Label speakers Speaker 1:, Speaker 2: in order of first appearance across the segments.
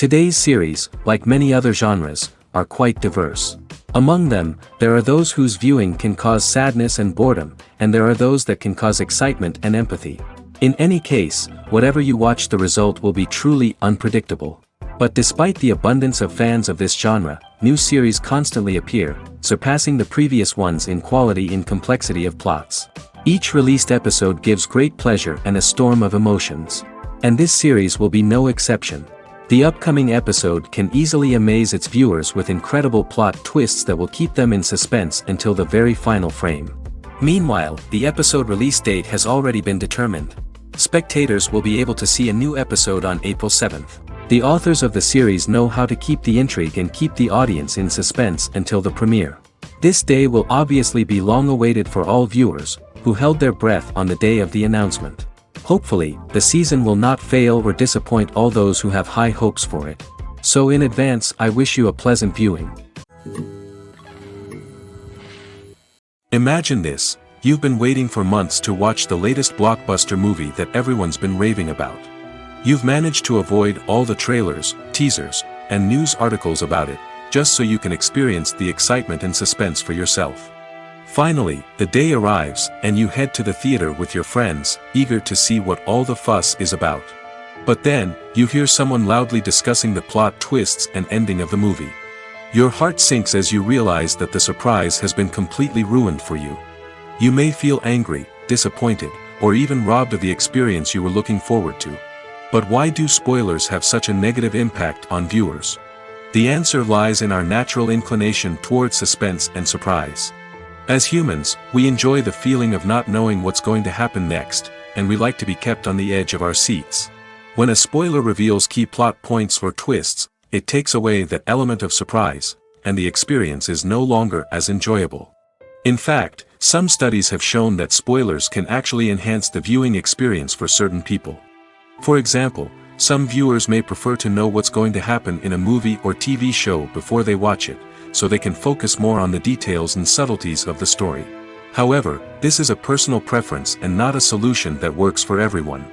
Speaker 1: Today's series, like many other genres, are quite diverse. Among them, there are those whose viewing can cause sadness and boredom, and there are those that can cause excitement and empathy. In any case, whatever you watch, the result will be truly unpredictable. But despite the abundance of fans of this genre, new series constantly appear, surpassing the previous ones in quality and complexity of plots. Each released episode gives great pleasure and a storm of emotions. And this series will be no exception. The upcoming episode can easily amaze its viewers with incredible plot twists that will keep them in suspense until the very final frame. Meanwhile, the episode release date has already been determined. Spectators will be able to see a new episode on April 7th. The authors of the series know how to keep the intrigue and keep the audience in suspense until the premiere. This day will obviously be long awaited for all viewers, who held their breath on the day of the announcement. Hopefully, the season will not fail or disappoint all those who have high hopes for it. So in advance, I wish you a pleasant viewing. Imagine this: you've been waiting for months to watch the latest blockbuster movie that everyone's been raving about. You've managed to avoid all the trailers, teasers, and news articles about it, just so you can experience the excitement and suspense for yourself. Finally, the day arrives, and you head to the theater with your friends, eager to see what all the fuss is about. But then, you hear someone loudly discussing the plot twists and ending of the movie. Your heart sinks as you realize that the surprise has been completely ruined for you. You may feel angry, disappointed, or even robbed of the experience you were looking forward to. But why do spoilers have such a negative impact on viewers? The answer lies in our natural inclination toward suspense and surprise. As humans, we enjoy the feeling of not knowing what's going to happen next, and we like to be kept on the edge of our seats. When a spoiler reveals key plot points or twists, it takes away that element of surprise, and the experience is no longer as enjoyable. In fact, some studies have shown that spoilers can actually enhance the viewing experience for certain people. For example, some viewers may prefer to know what's going to happen in a movie or TV show before they watch it, so they can focus more on the details and subtleties of the story. However, this is a personal preference and not a solution that works for everyone.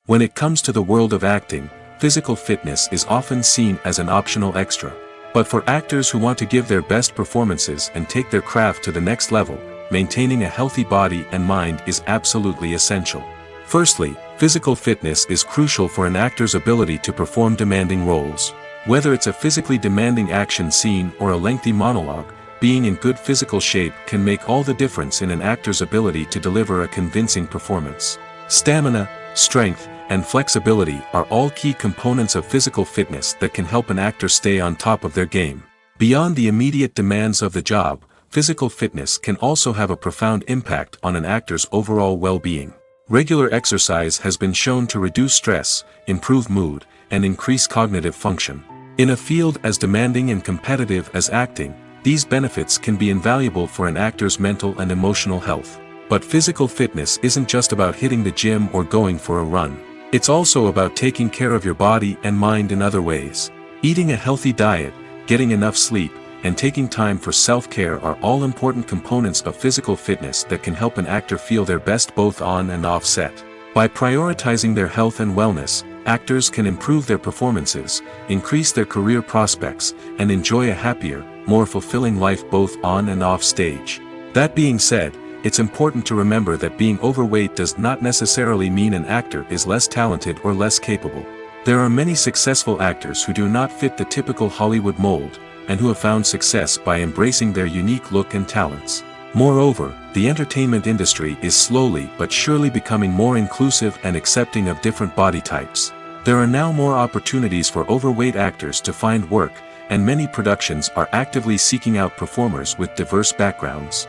Speaker 1: When it comes to the world of acting, physical fitness is often seen as an optional extra. But for actors who want to give their best performances and take their craft to the next level, maintaining a healthy body and mind is absolutely essential. Firstly, physical fitness is crucial for an actor's ability to perform demanding roles. Whether it's a physically demanding action scene or a lengthy monologue, being in good physical shape can make all the difference in an actor's ability to deliver a convincing performance. Stamina, strength, and flexibility are all key components of physical fitness that can help an actor stay on top of their game. Beyond the immediate demands of the job, physical fitness can also have a profound impact on an actor's overall well-being. Regular exercise has been shown to reduce stress, improve mood, and increase cognitive function. In a field as demanding and competitive as acting, these benefits can be invaluable for an actor's mental and emotional health. But physical fitness isn't just about hitting the gym or going for a run. It's also about taking care of your body and mind in other ways. Eating a healthy diet, getting enough sleep, and taking time for self-care are all important components of physical fitness that can help an actor feel their best both on and off set. By prioritizing their health and wellness, actors can improve their performances, increase their career prospects, and enjoy a happier, more fulfilling life both on and off stage. That being said, it's important to remember that being overweight does not necessarily mean an actor is less talented or less capable. There are many successful actors who do not fit the typical Hollywood mold, and who have found success by embracing their unique look and talents. Moreover, the entertainment industry is slowly but surely becoming more inclusive and accepting of different body types. There are now more opportunities for overweight actors to find work, and many productions are actively seeking out performers with diverse backgrounds.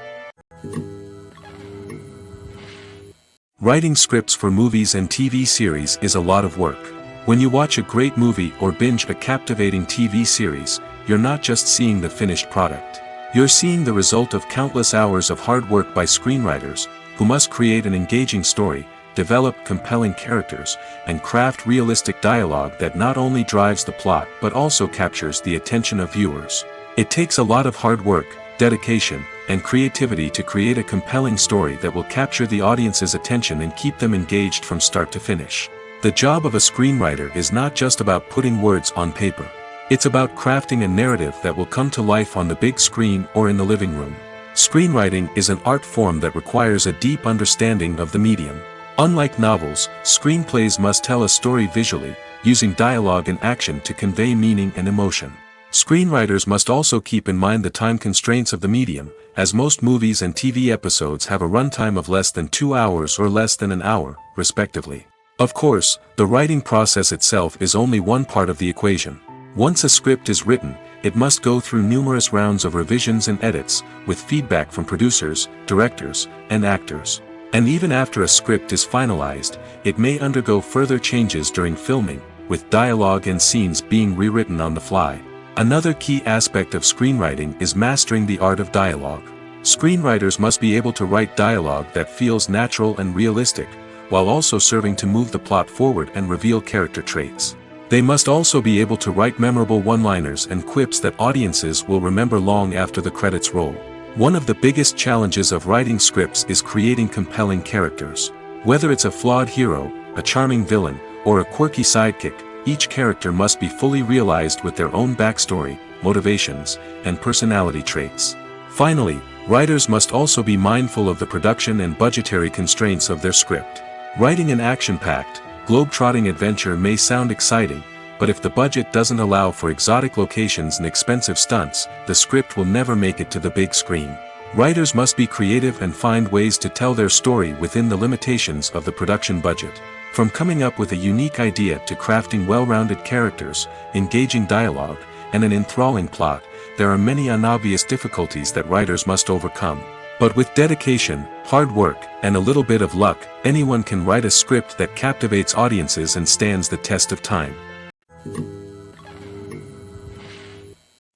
Speaker 1: Writing scripts for movies and TV series is a lot of work. When you watch a great movie or binge a captivating TV series, you're not just seeing the finished product. You're seeing the result of countless hours of hard work by screenwriters, who must create an engaging story, develop compelling characters, and craft realistic dialogue that not only drives the plot but also captures the attention of viewers. It takes a lot of hard work, dedication, and creativity to create a compelling story that will capture the audience's attention and keep them engaged from start to finish. The job of a screenwriter is not just about putting words on paper. It's about crafting a narrative that will come to life on the big screen or in the living room. Screenwriting is an art form that requires a deep understanding of the medium. Unlike novels, screenplays must tell a story visually, using dialogue and action to convey meaning and emotion. Screenwriters must also keep in mind the time constraints of the medium, as most movies and TV episodes have a runtime of less than 2 hours or less than an hour, respectively. Of course, the writing process itself is only one part of the equation. Once a script is written, it must go through numerous rounds of revisions and edits, with feedback from producers, directors, and actors. And even after a script is finalized, it may undergo further changes during filming, with dialogue and scenes being rewritten on the fly. Another key aspect of screenwriting is mastering the art of dialogue. Screenwriters must be able to write dialogue that feels natural and realistic, while also serving to move the plot forward and reveal character traits. They must also be able to write memorable one-liners and quips that audiences will remember long after the credits roll. One of the biggest challenges of writing scripts is creating compelling characters. Whether it's a flawed hero, a charming villain, or a quirky sidekick, each character must be fully realized with their own backstory, motivations, and personality traits. Finally, writers must also be mindful of the production and budgetary constraints of their script. Writing an action-packed, globe-trotting adventure may sound exciting, but if the budget doesn't allow for exotic locations and expensive stunts, the script will never make it to the big screen. Writers must be creative and find ways to tell their story within the limitations of the production budget. From coming up with a unique idea to crafting well-rounded characters, engaging dialogue, and an enthralling plot, there are many unobvious difficulties that writers must overcome. But with dedication, hard work, and a little bit of luck, anyone can write a script that captivates audiences and stands the test of time.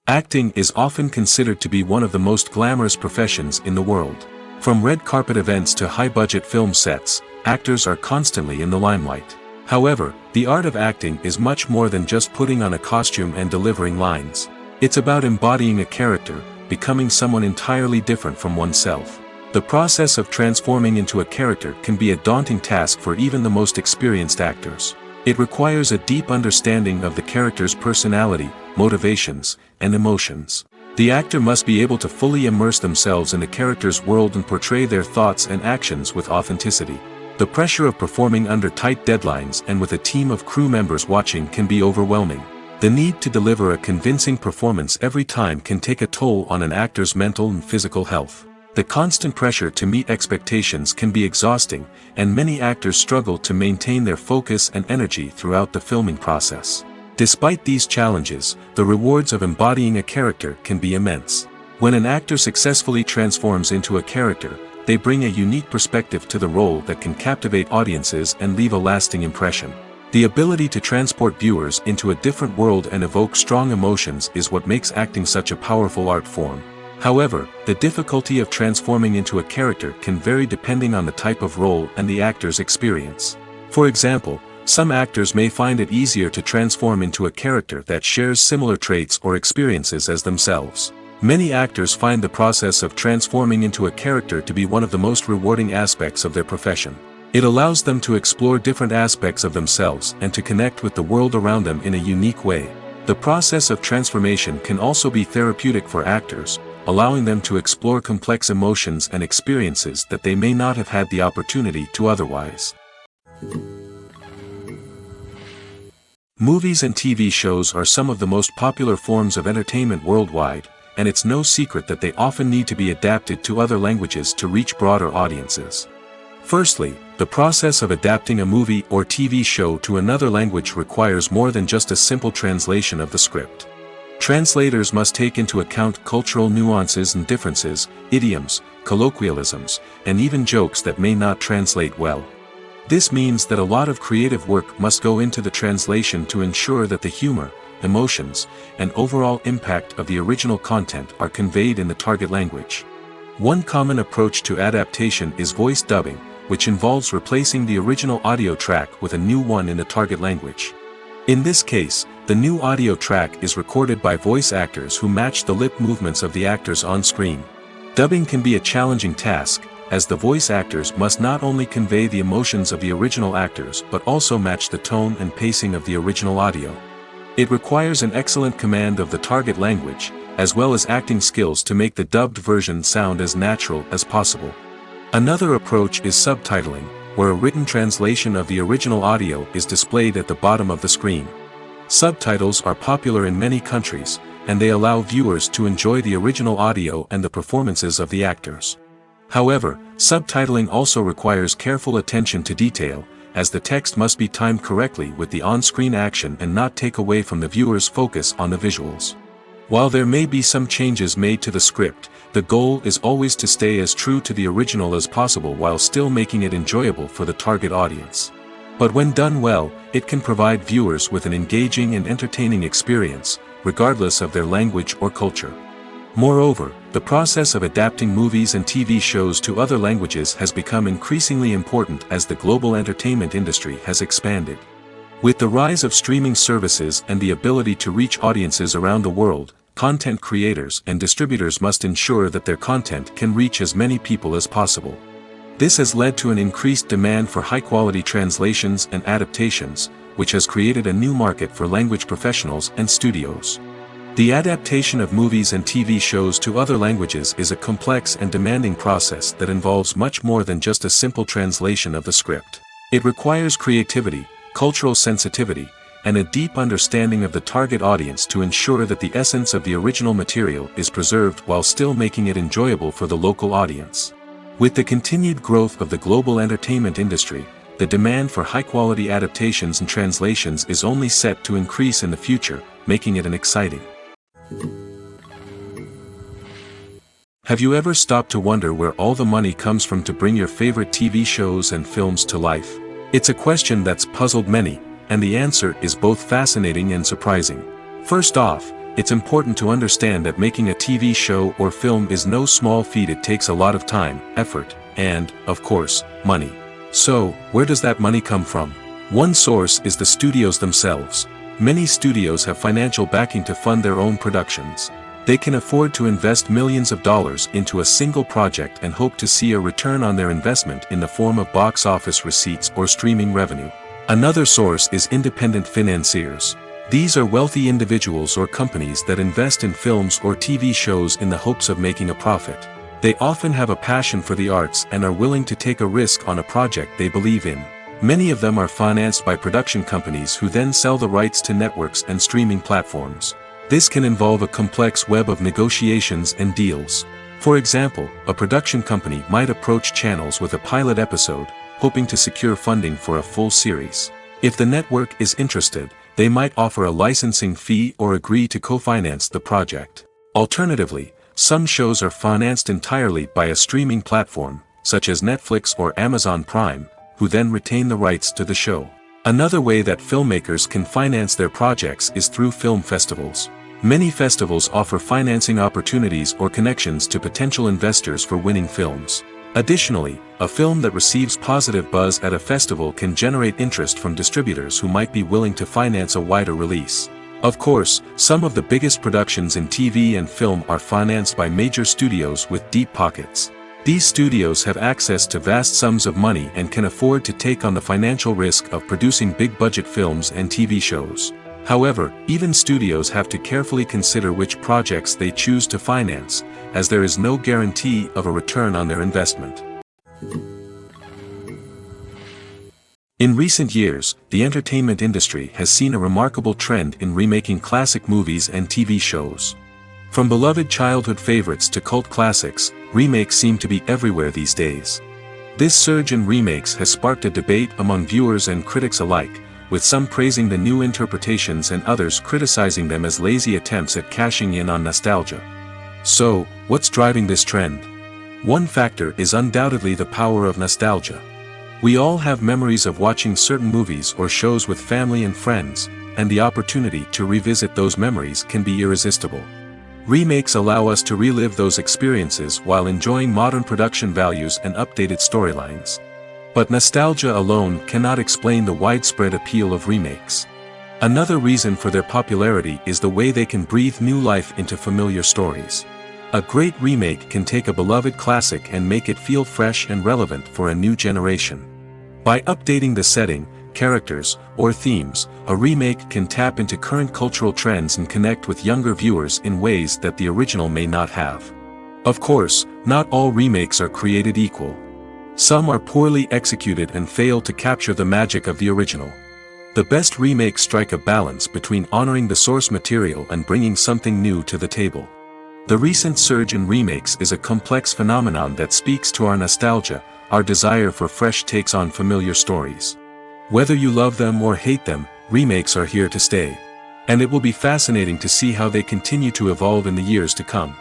Speaker 1: Acting is often considered to be one of the most glamorous professions in the world. From red carpet events to high-budget film sets, actors are constantly in the limelight. However, the art of acting is much more than just putting on a costume and delivering lines. It's about embodying a character, becoming someone entirely different from oneself. The process of transforming into a character can be a daunting task for even the most experienced actors. It requires a deep understanding of the character's personality, motivations, and emotions. The actor must be able to fully immerse themselves in the character's world and portray their thoughts and actions with authenticity. The pressure of performing under tight deadlines and with a team of crew members watching can be overwhelming. The need to deliver a convincing performance every time can take a toll on an actor's mental and physical health. The constant pressure to meet expectations can be exhausting, and many actors struggle to maintain their focus and energy throughout the filming process. Despite these challenges, the rewards of embodying a character can be immense. When an actor successfully transforms into a character, they bring a unique perspective to the role that can captivate audiences and leave a lasting impression. The ability to transport viewers into a different world and evoke strong emotions is what makes acting such a powerful art form. However, the difficulty of transforming into a character can vary depending on the type of role and the actor's experience. For example, some actors may find it easier to transform into a character that shares similar traits or experiences as themselves. Many actors find the process of transforming into a character to be one of the most rewarding aspects of their profession. It allows them to explore different aspects of themselves and to connect with the world around them in a unique way. The process of transformation can also be therapeutic for actors, allowing them to explore complex emotions and experiences that they may not have had the opportunity to otherwise. Movies and TV shows are some of the most popular forms of entertainment worldwide, and it's no secret that they often need to be adapted to other languages to reach broader audiences. Firstly, the process of adapting a movie or TV show to another language requires more than just a simple translation of the script. Translators must take into account cultural nuances and differences, idioms, colloquialisms, and even jokes that may not translate well. This means that a lot of creative work must go into the translation to ensure that the humor, emotions, and overall impact of the original content are conveyed in the target language. One common approach to adaptation is voice dubbing, which involves replacing the original audio track with a new one in the target language. In this case, the new audio track is recorded by voice actors who match the lip movements of the actors on screen. Dubbing can be a challenging task, as the voice actors must not only convey the emotions of the original actors but also match the tone and pacing of the original audio. It requires an excellent command of the target language, as well as acting skills to make the dubbed version sound as natural as possible. Another approach is subtitling, where a written translation of the original audio is displayed at the bottom of the screen. Subtitles are popular in many countries, and they allow viewers to enjoy the original audio and the performances of the actors. However, subtitling also requires careful attention to detail, as the text must be timed correctly with the on-screen action and not take away from the viewer's focus on the visuals. While there may be some changes made to the script, the goal is always to stay as true to the original as possible while still making it enjoyable for the target audience. But when done well, it can provide viewers with an engaging and entertaining experience, regardless of their language or culture. Moreover, the process of adapting movies and TV shows to other languages has become increasingly important as the global entertainment industry has expanded. With the rise of streaming services and the ability to reach audiences around the world, content creators and distributors must ensure that their content can reach as many people as possible. This has led to an increased demand for high-quality translations and adaptations, which has created a new market for language professionals and studios. The adaptation of movies and TV shows to other languages is a complex and demanding process that involves much more than just a simple translation of the script. It requires creativity, cultural sensitivity, and a deep understanding of the target audience to ensure that the essence of the original material is preserved while still making it enjoyable for the local audience. With the continued growth of the global entertainment industry, the demand for high-quality adaptations and translations is only set to increase in the future, making it an exciting. Have you ever stopped to wonder where all the money comes from to bring your favorite TV shows and films to life? It's a question that's puzzled many, and the answer is both fascinating and surprising. First off, it's important to understand that making a TV show or film is no small feat. It takes a lot of time, effort, and, of course, money. So, where does that money come from? One source is the studios themselves. Many studios have financial backing to fund their own productions. They can afford to invest millions of dollars into a single project and hope to see a return on their investment in the form of box office receipts or streaming revenue. Another source is independent financiers. These are wealthy individuals or companies that invest in films or TV shows in the hopes of making a profit. They often have a passion for the arts and are willing to take a risk on a project they believe in. Many of them are financed by production companies who then sell the rights to networks and streaming platforms. This can involve a complex web of negotiations and deals. For example, a production company might approach channels with a pilot episode, hoping to secure funding for a full series. If the network is interested, they might offer a licensing fee or agree to co-finance the project. Alternatively, some shows are financed entirely by a streaming platform, such as Netflix or Amazon Prime, who then retain the rights to the show. Another way that filmmakers can finance their projects is through film festivals. Many festivals offer financing opportunities or connections to potential investors for winning films. Additionally, a film that receives positive buzz at a festival can generate interest from distributors who might be willing to finance a wider release. Of course, some of the biggest productions in TV and film are financed by major studios with deep pockets. These studios have access to vast sums of money and can afford to take on the financial risk of producing big-budget films and TV shows. However, even studios have to carefully consider which projects they choose to finance, as there is no guarantee of a return on their investment. In recent years, the entertainment industry has seen a remarkable trend in remaking classic movies and TV shows. From beloved childhood favorites to cult classics, remakes seem to be everywhere these days. This surge in remakes has sparked a debate among viewers and critics alike, with some praising the new interpretations and others criticizing them as lazy attempts at cashing in on nostalgia. So, what's driving this trend? One factor is undoubtedly the power of nostalgia. We all have memories of watching certain movies or shows with family and friends, and the opportunity to revisit those memories can be irresistible. Remakes allow us to relive those experiences while enjoying modern production values and updated storylines. But nostalgia alone cannot explain the widespread appeal of remakes. Another reason for their popularity is the way they can breathe new life into familiar stories. A great remake can take a beloved classic and make it feel fresh and relevant for a new generation. By updating the setting, characters, or themes, a remake can tap into current cultural trends and connect with younger viewers in ways that the original may not have. Of course, not all remakes are created equal. Some are poorly executed and fail to capture the magic of the original. The best remakes strike a balance between honoring the source material and bringing something new to the table. The recent surge in remakes is a complex phenomenon that speaks to our nostalgia, our desire for fresh takes on familiar stories. Whether you love them or hate them, remakes are here to stay. And it will be fascinating to see how they continue to evolve in the years to come.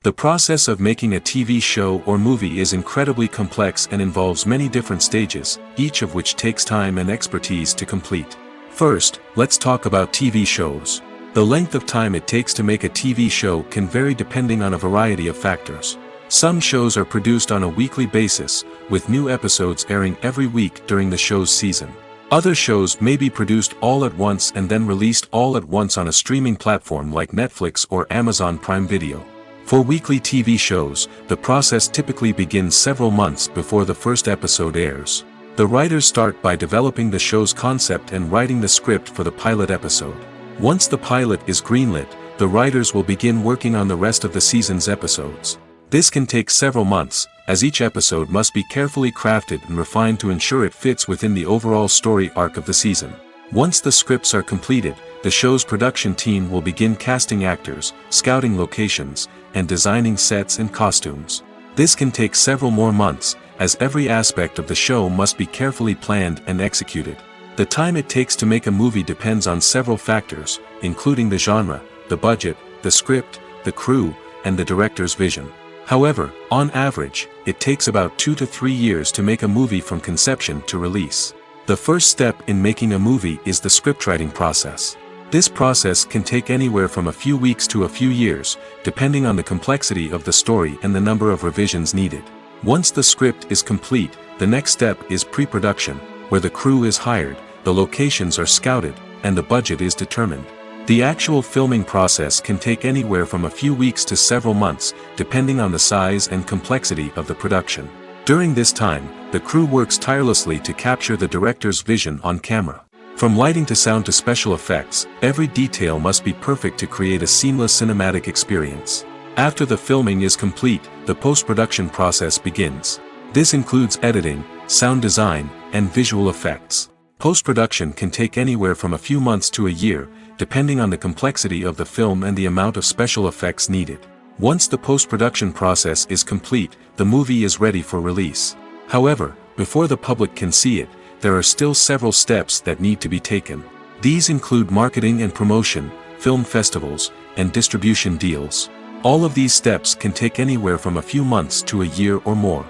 Speaker 1: The process of making a TV show or movie is incredibly complex and involves many different stages, each of which takes time and expertise to complete. First, let's talk about TV shows. The length of time it takes to make a TV show can vary depending on a variety of factors. Some shows are produced on a weekly basis, with new episodes airing every week during the show's season. Other shows may be produced all at once and then released all at once on a streaming platform like Netflix or Amazon Prime Video. For weekly TV shows, the process typically begins several months before the first episode airs. The writers start by developing the show's concept and writing the script for the pilot episode. Once the pilot is greenlit, the writers will begin working on the rest of the season's episodes. This can take several months, as each episode must be carefully crafted and refined to ensure it fits within the overall story arc of the season. Once the scripts are completed, the show's production team will begin casting actors, scouting locations, and designing sets and costumes. This can take several more months, as every aspect of the show must be carefully planned and executed. The time it takes to make a movie depends on several factors, including the genre, the budget, the script, the crew, and the director's vision. However, on average, it takes about 2 to 3 years to make a movie from conception to release. The first step in making a movie is the scriptwriting process. This process can take anywhere from a few weeks to a few years, depending on the complexity of the story and the number of revisions needed. Once the script is complete, the next step is pre-production, where the crew is hired, the locations are scouted, and the budget is determined. The actual filming process can take anywhere from a few weeks to several months, depending on the size and complexity of the production. During this time, the crew works tirelessly to capture the director's vision on camera. From lighting to sound to special effects, every detail must be perfect to create a seamless cinematic experience. After the filming is complete, the post-production process begins. This includes editing, sound design, and visual effects. Post-production can take anywhere from a few months to a year, depending on the complexity of the film and the amount of special effects needed. Once the post-production process is complete, the movie is ready for release. However, before the public can see it, there are still several steps that need to be taken. These include marketing and promotion, film festivals, and distribution deals. All of these steps can take anywhere from a few months to a year or more.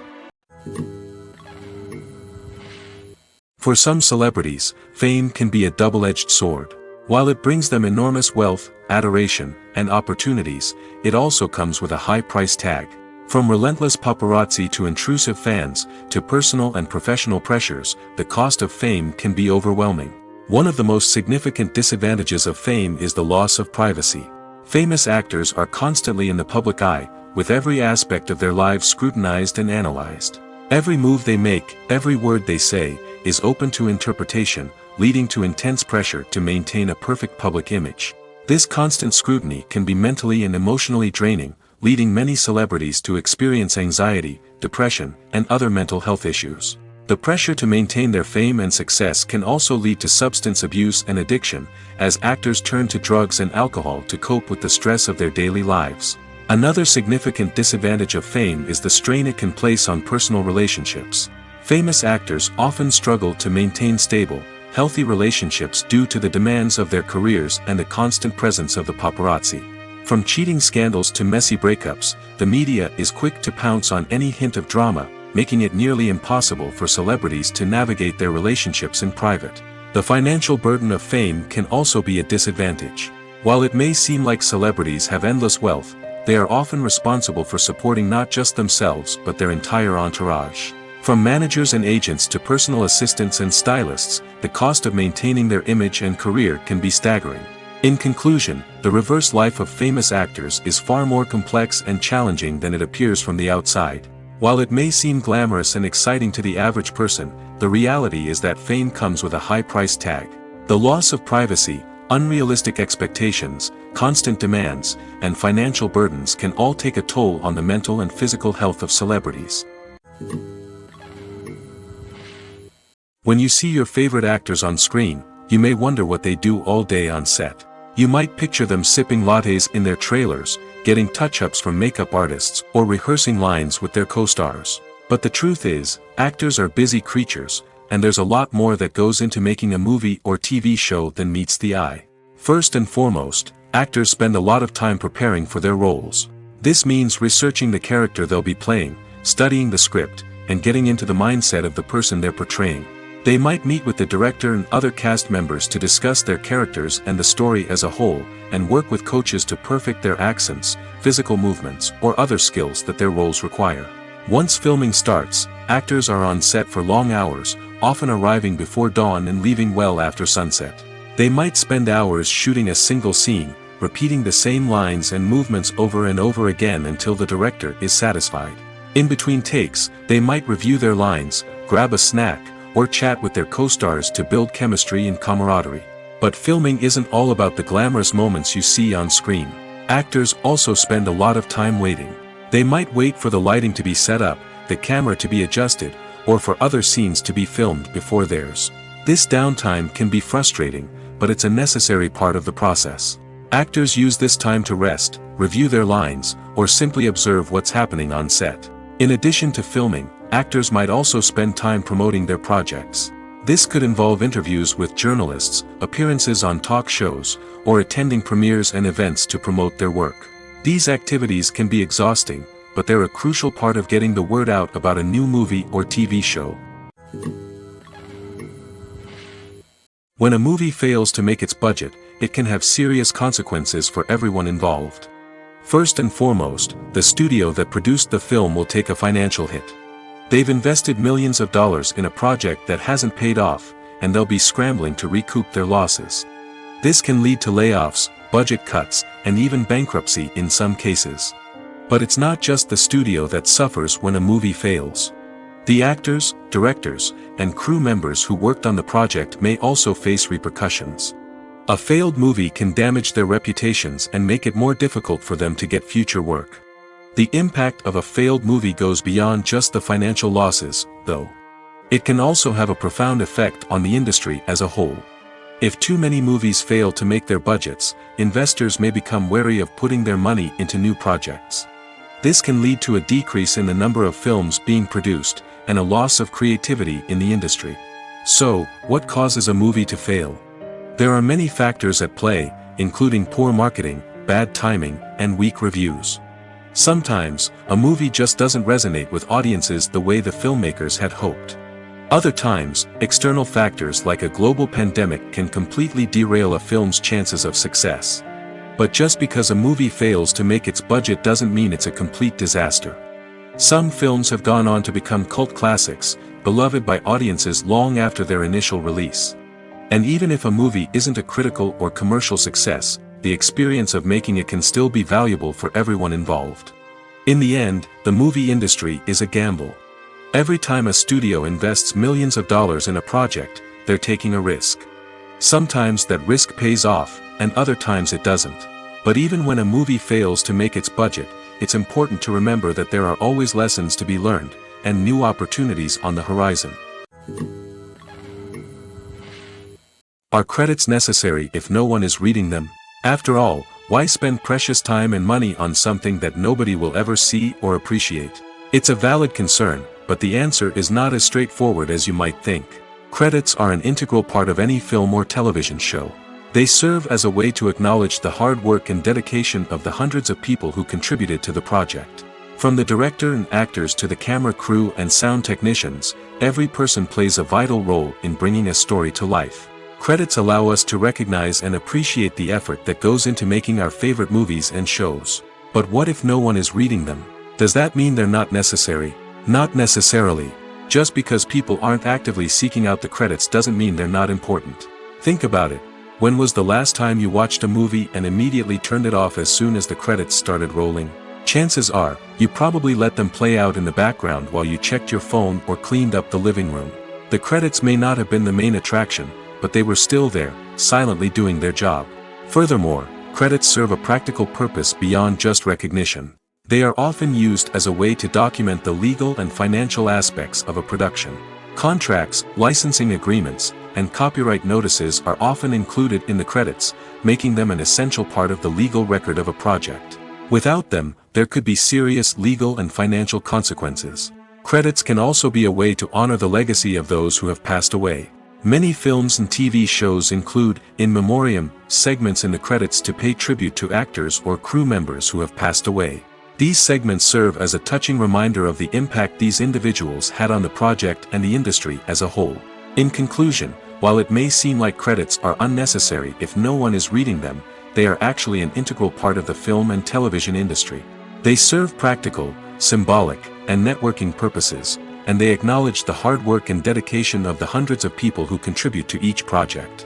Speaker 1: For some celebrities, fame can be a double-edged sword. While it brings them enormous wealth, adoration, and opportunities, it also comes with a high price tag. From relentless paparazzi to intrusive fans, to personal and professional pressures, the cost of fame can be overwhelming. One of the most significant disadvantages of fame is the loss of privacy. Famous actors are constantly in the public eye, with every aspect of their lives scrutinized and analyzed. Every move they make, every word they say, is open to interpretation, leading to intense pressure to maintain a perfect public image. This constant scrutiny can be mentally and emotionally draining, leading many celebrities to experience anxiety, depression, and other mental health issues. The pressure to maintain their fame and success can also lead to substance abuse and addiction, as actors turn to drugs and alcohol to cope with the stress of their daily lives. Another significant disadvantage of fame is the strain it can place on personal relationships. Famous actors often struggle to maintain stable, healthy relationships due to the demands of their careers and the constant presence of the paparazzi. From cheating scandals to messy breakups, the media is quick to pounce on any hint of drama, making it nearly impossible for celebrities to navigate their relationships in private. The financial burden of fame can also be a disadvantage. While it may seem like celebrities have endless wealth, they are often responsible for supporting not just themselves but their entire entourage. From managers and agents to personal assistants and stylists, the cost of maintaining their image and career can be staggering. In conclusion, the reverse life of famous actors is far more complex and challenging than it appears from the outside. While it may seem glamorous and exciting to the average person, the reality is that fame comes with a high price tag. The loss of privacy, unrealistic expectations, constant demands, and financial burdens can all take a toll on the mental and physical health of celebrities. When you see your favorite actors on screen, you may wonder what they do all day on set. You might picture them sipping lattes in their trailers, getting touch-ups from makeup artists, or rehearsing lines with their co-stars. But the truth is, actors are busy creatures, and there's a lot more that goes into making a movie or TV show than meets the eye. First and foremost, actors spend a lot of time preparing for their roles. This means researching the character they'll be playing, studying the script, and getting into the mindset of the person they're portraying. They might meet with the director and other cast members to discuss their characters and the story as a whole, and work with coaches to perfect their accents, physical movements, or other skills that their roles require. Once filming starts, actors are on set for long hours, often arriving before dawn and leaving well after sunset. They might spend hours shooting a single scene, repeating the same lines and movements over and over again until the director is satisfied. In between takes, they might review their lines, grab a snack, or chat with their co-stars to build chemistry and camaraderie. But filming isn't all about the glamorous moments you see on screen. Actors also spend a lot of time waiting. They might wait for the lighting to be set up, the camera to be adjusted, or for other scenes to be filmed before theirs. This downtime can be frustrating, but it's a necessary part of the process. Actors use this time to rest, review their lines, or simply observe what's happening on set. In addition to filming, actors might also spend time promoting their projects. This could involve interviews with journalists, appearances on talk shows, or attending premieres and events to promote their work. These activities can be exhausting, but they're a crucial part of getting the word out about a new movie or TV show. When a movie fails to make its budget, it can have serious consequences for everyone involved. First and foremost, the studio that produced the film will take a financial hit. They've invested millions of dollars in a project that hasn't paid off, and they'll be scrambling to recoup their losses. This can lead to layoffs, budget cuts, and even bankruptcy in some cases. But it's not just the studio that suffers when a movie fails. The actors, directors, and crew members who worked on the project may also face repercussions. A failed movie can damage their reputations and make it more difficult for them to get future work. The impact of a failed movie goes beyond just the financial losses, though. It can also have a profound effect on the industry as a whole. If too many movies fail to make their budgets, investors may become wary of putting their money into new projects. This can lead to a decrease in the number of films being produced, and a loss of creativity in the industry. So, what causes a movie to fail? There are many factors at play, including poor marketing, bad timing, and weak reviews. Sometimes, a movie just doesn't resonate with audiences the way the filmmakers had hoped. Other times, external factors like a global pandemic can completely derail a film's chances of success. But just because a movie fails to make its budget doesn't mean it's a complete disaster. Some films have gone on to become cult classics, beloved by audiences long after their initial release. And even if a movie isn't a critical or commercial success, the experience of making it can still be valuable for everyone involved. In the end, the movie industry is a gamble. Every time a studio invests millions of dollars in a project, they're taking a risk. Sometimes that risk pays off, and other times it doesn't. But even when a movie fails to make its budget, it's important to remember that there are always lessons to be learned, and new opportunities on the horizon. Are credits necessary if no one is reading them? After all, why spend precious time and money on something that nobody will ever see or appreciate? It's a valid concern, but the answer is not as straightforward as you might think. Credits are an integral part of any film or television show. They serve as a way to acknowledge the hard work and dedication of the hundreds of people who contributed to the project. From the director and actors to the camera crew and sound technicians, every person plays a vital role in bringing a story to life. Credits allow us to recognize and appreciate the effort that goes into making our favorite movies and shows. But what if no one is reading them? Does that mean they're not necessary? Not necessarily. Just because people aren't actively seeking out the credits doesn't mean they're not important. Think about it. When was the last time you watched a movie and immediately turned it off as soon as the credits started rolling? Chances are, you probably let them play out in the background while you checked your phone or cleaned up the living room. The credits may not have been the main attraction, but they were still there, silently doing their job. Furthermore, credits serve a practical purpose beyond just recognition. They are often used as a way to document the legal and financial aspects of a production. Contracts, licensing agreements, and copyright notices are often included in the credits, making them an essential part of the legal record of a project. Without them, there could be serious legal and financial consequences. Credits can also be a way to honor the legacy of those who have passed away. Many films and TV shows include, in memoriam, segments in the credits to pay tribute to actors or crew members who have passed away. These segments serve as a touching reminder of the impact these individuals had on the project and the industry as a whole. In conclusion, while it may seem like credits are unnecessary if no one is reading them, they are actually an integral part of the film and television industry. They serve practical, symbolic, and networking purposes, and they acknowledge the hard work and dedication of the hundreds of people who contribute to each project.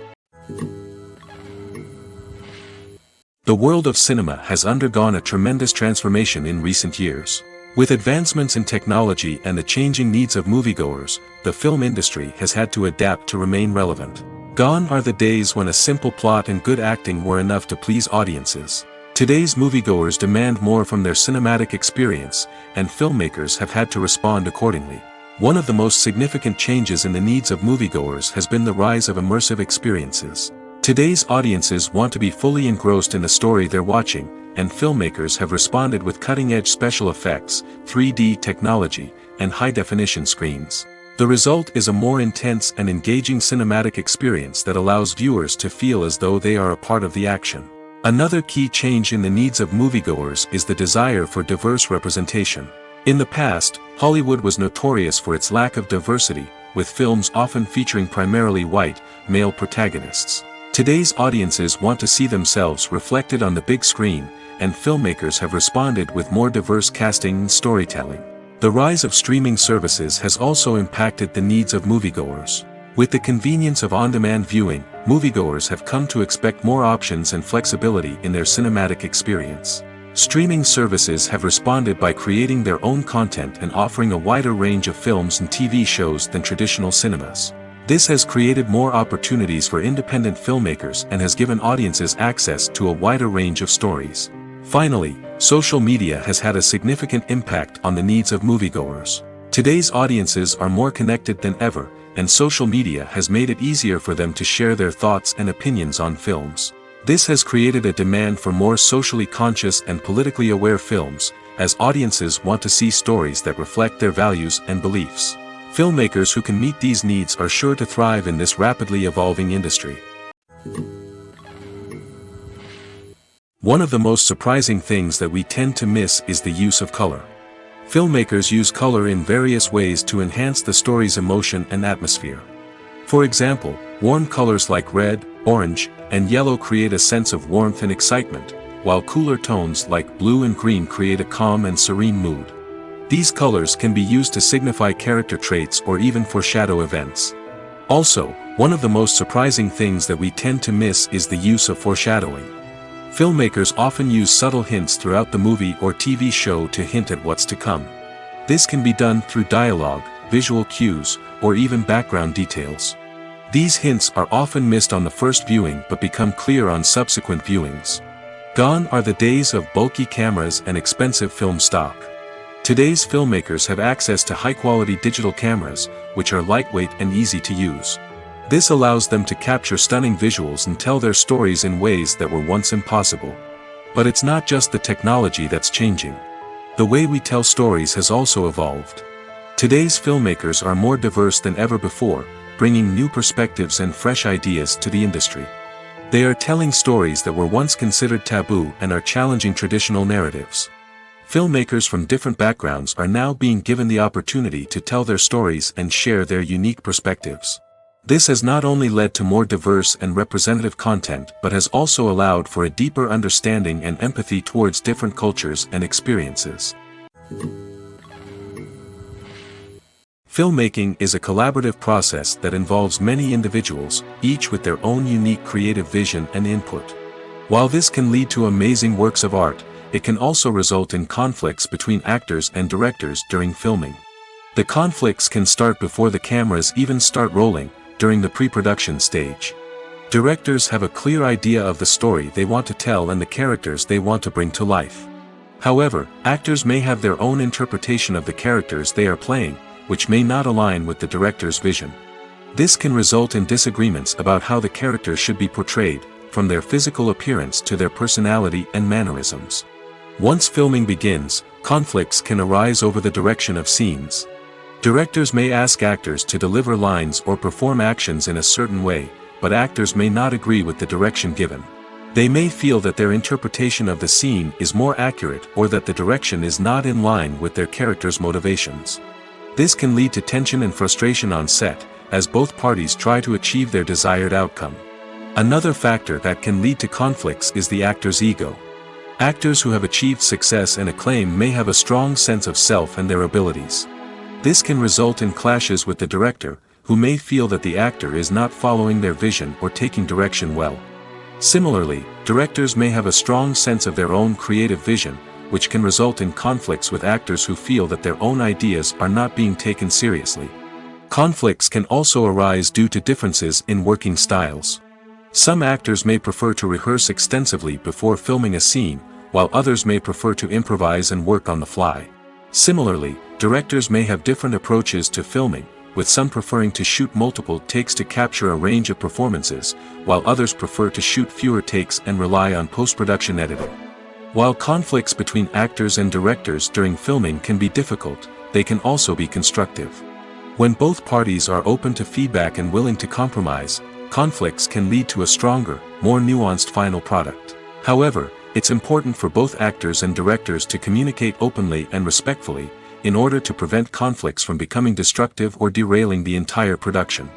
Speaker 1: The world of cinema has undergone a tremendous transformation in recent years. With advancements in technology and the changing needs of moviegoers, the film industry has had to adapt to remain relevant. Gone are the days when a simple plot and good acting were enough to please audiences. Today's moviegoers demand more from their cinematic experience, and filmmakers have had to respond accordingly. One of the most significant changes in the needs of moviegoers has been the rise of immersive experiences. Today's audiences want to be fully engrossed in the story they're watching, and filmmakers have responded with cutting-edge special effects, 3D technology, and high-definition screens. The result is a more intense and engaging cinematic experience that allows viewers to feel as though they are a part of the action. Another key change in the needs of moviegoers is the desire for diverse representation. In the past, Hollywood was notorious for its lack of diversity, with films often featuring primarily white, male protagonists. Today's audiences want to see themselves reflected on the big screen, and filmmakers have responded with more diverse casting and storytelling. The rise of streaming services has also impacted the needs of moviegoers. With the convenience of on-demand viewing, moviegoers have come to expect more options and flexibility in their cinematic experience. Streaming services have responded by creating their own content and offering a wider range of films and TV shows than traditional cinemas. This has created more opportunities for independent filmmakers and has given audiences access to a wider range of stories. Finally, social media has had a significant impact on the needs of moviegoers. Today's audiences are more connected than ever, and social media has made it easier for them to share their thoughts and opinions on films. This has created a demand for more socially conscious and politically aware films, as audiences want to see stories that reflect their values and beliefs. Filmmakers who can meet these needs are sure to thrive in this rapidly evolving industry. One of the most surprising things that we tend to miss is the use of color. Filmmakers use color in various ways to enhance the story's emotion and atmosphere. For example, warm colors like red, orange, and yellow create a sense of warmth and excitement, while cooler tones like blue and green create a calm and serene mood. These colors can be used to signify character traits or even foreshadow events. Also, one of the most surprising things that we tend to miss is the use of foreshadowing. Filmmakers often use subtle hints throughout the movie or TV show to hint at what's to come. This can be done through dialogue, visual cues, or even background details. These hints are often missed on the first viewing but become clear on subsequent viewings. Gone are the days of bulky cameras and expensive film stock. Today's filmmakers have access to high-quality digital cameras, which are lightweight and easy to use. This allows them to capture stunning visuals and tell their stories in ways that were once impossible. But it's not just the technology that's changing. The way we tell stories has also evolved. Today's filmmakers are more diverse than ever before, bringing new perspectives and fresh ideas to the industry. They are telling stories that were once considered taboo and are challenging traditional narratives. Filmmakers from different backgrounds are now being given the opportunity to tell their stories and share their unique perspectives. This has not only led to more diverse and representative content but has also allowed for a deeper understanding and empathy towards different cultures and experiences. Filmmaking is a collaborative process that involves many individuals, each with their own unique creative vision and input. While this can lead to amazing works of art, it can also result in conflicts between actors and directors during filming. The conflicts can start before the cameras even start rolling, during the pre-production stage. Directors have a clear idea of the story they want to tell and the characters they want to bring to life. However, actors may have their own interpretation of the characters they are playing, which may not align with the director's vision. This can result in disagreements about how the characters should be portrayed, from their physical appearance to their personality and mannerisms. Once filming begins, conflicts can arise over the direction of scenes. Directors may ask actors to deliver lines or perform actions in a certain way, but actors may not agree with the direction given. They may feel that their interpretation of the scene is more accurate or that the direction is not in line with their character's motivations. This can lead to tension and frustration on set, as both parties try to achieve their desired outcome. Another factor that can lead to conflicts is the actor's ego. Actors who have achieved success and acclaim may have a strong sense of self and their abilities. This can result in clashes with the director, who may feel that the actor is not following their vision or taking direction well. Similarly, directors may have a strong sense of their own creative vision, which can result in conflicts with actors who feel that their own ideas are not being taken seriously. Conflicts can also arise due to differences in working styles. Some actors may prefer to rehearse extensively before filming a scene, while others may prefer to improvise and work on the fly. Similarly, directors may have different approaches to filming, with some preferring to shoot multiple takes to capture a range of performances, while others prefer to shoot fewer takes and rely on post-production editing. While conflicts between actors and directors during filming can be difficult, they can also be constructive. When both parties are open to feedback and willing to compromise, conflicts can lead to a stronger, more nuanced final product. However, it's important for both actors and directors to communicate openly and respectfully, in order to prevent conflicts from becoming destructive or derailing the entire production.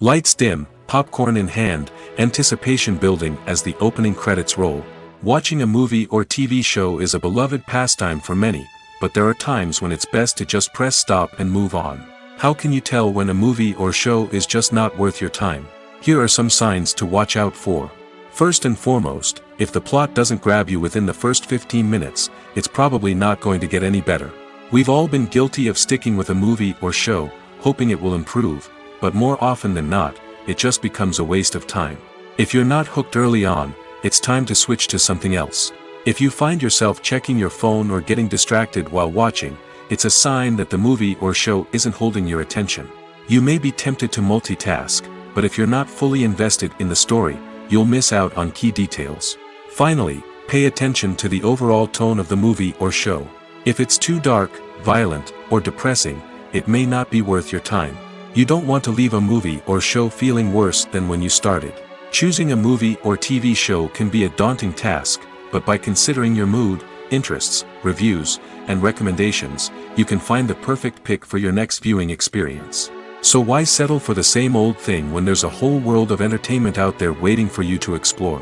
Speaker 1: Lights dim, popcorn in hand, anticipation building as the opening credits roll. Watching a movie or TV show is a beloved pastime for many, but there are times when it's best to just press stop and move on. How can you tell when a movie or show is just not worth your time? Here are some signs to watch out for. First and foremost, if the plot doesn't grab you within the first 15 minutes, it's probably not going to get any better. We've all been guilty of sticking with a movie or show, hoping it will improve, but more often than not, it just becomes a waste of time. If you're not hooked early on, it's time to switch to something else. If you find yourself checking your phone or getting distracted while watching, it's a sign that the movie or show isn't holding your attention. You may be tempted to multitask, but if you're not fully invested in the story, you'll miss out on key details. Finally, pay attention to the overall tone of the movie or show. If it's too dark, violent, or depressing, it may not be worth your time. You don't want to leave a movie or show feeling worse than when you started. Choosing a movie or TV show can be a daunting task, but by considering your mood, interests, reviews, and recommendations, you can find the perfect pick for your next viewing experience. So why settle for the same old thing when there's a whole world of entertainment out there waiting for you to explore?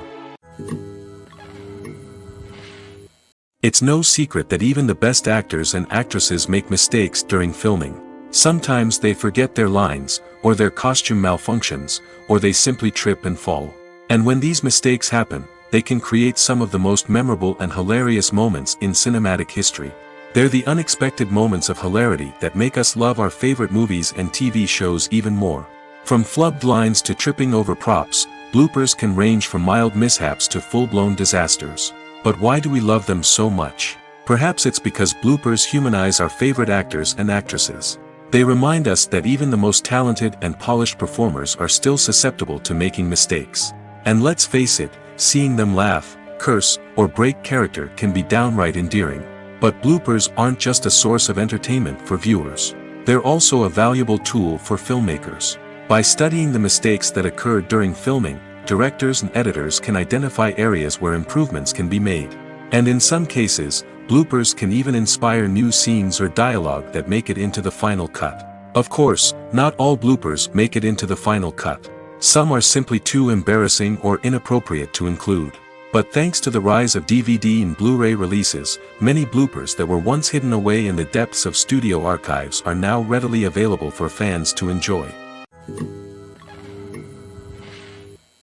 Speaker 1: It's no secret that even the best actors and actresses make mistakes during filming. Sometimes they forget their lines, or their costume malfunctions, or they simply trip and fall. And when these mistakes happen, they can create some of the most memorable and hilarious moments in cinematic history. They're the unexpected moments of hilarity that make us love our favorite movies and TV shows even more. From flubbed lines to tripping over props, bloopers can range from mild mishaps to full-blown disasters. But why do we love them so much? Perhaps it's because bloopers humanize our favorite actors and actresses. They remind us that even the most talented and polished performers are still susceptible to making mistakes. And let's face it, seeing them laugh, curse, or break character can be downright endearing. But bloopers aren't just a source of entertainment for viewers. They're also a valuable tool for filmmakers. By studying the mistakes that occurred during filming, directors and editors can identify areas where improvements can be made. And in some cases, bloopers can even inspire new scenes or dialogue that make it into the final cut. Of course, not all bloopers make it into the final cut. Some are simply too embarrassing or inappropriate to include. But thanks to the rise of DVD and Blu-ray releases, many bloopers that were once hidden away in the depths of studio archives are now readily available for fans to enjoy.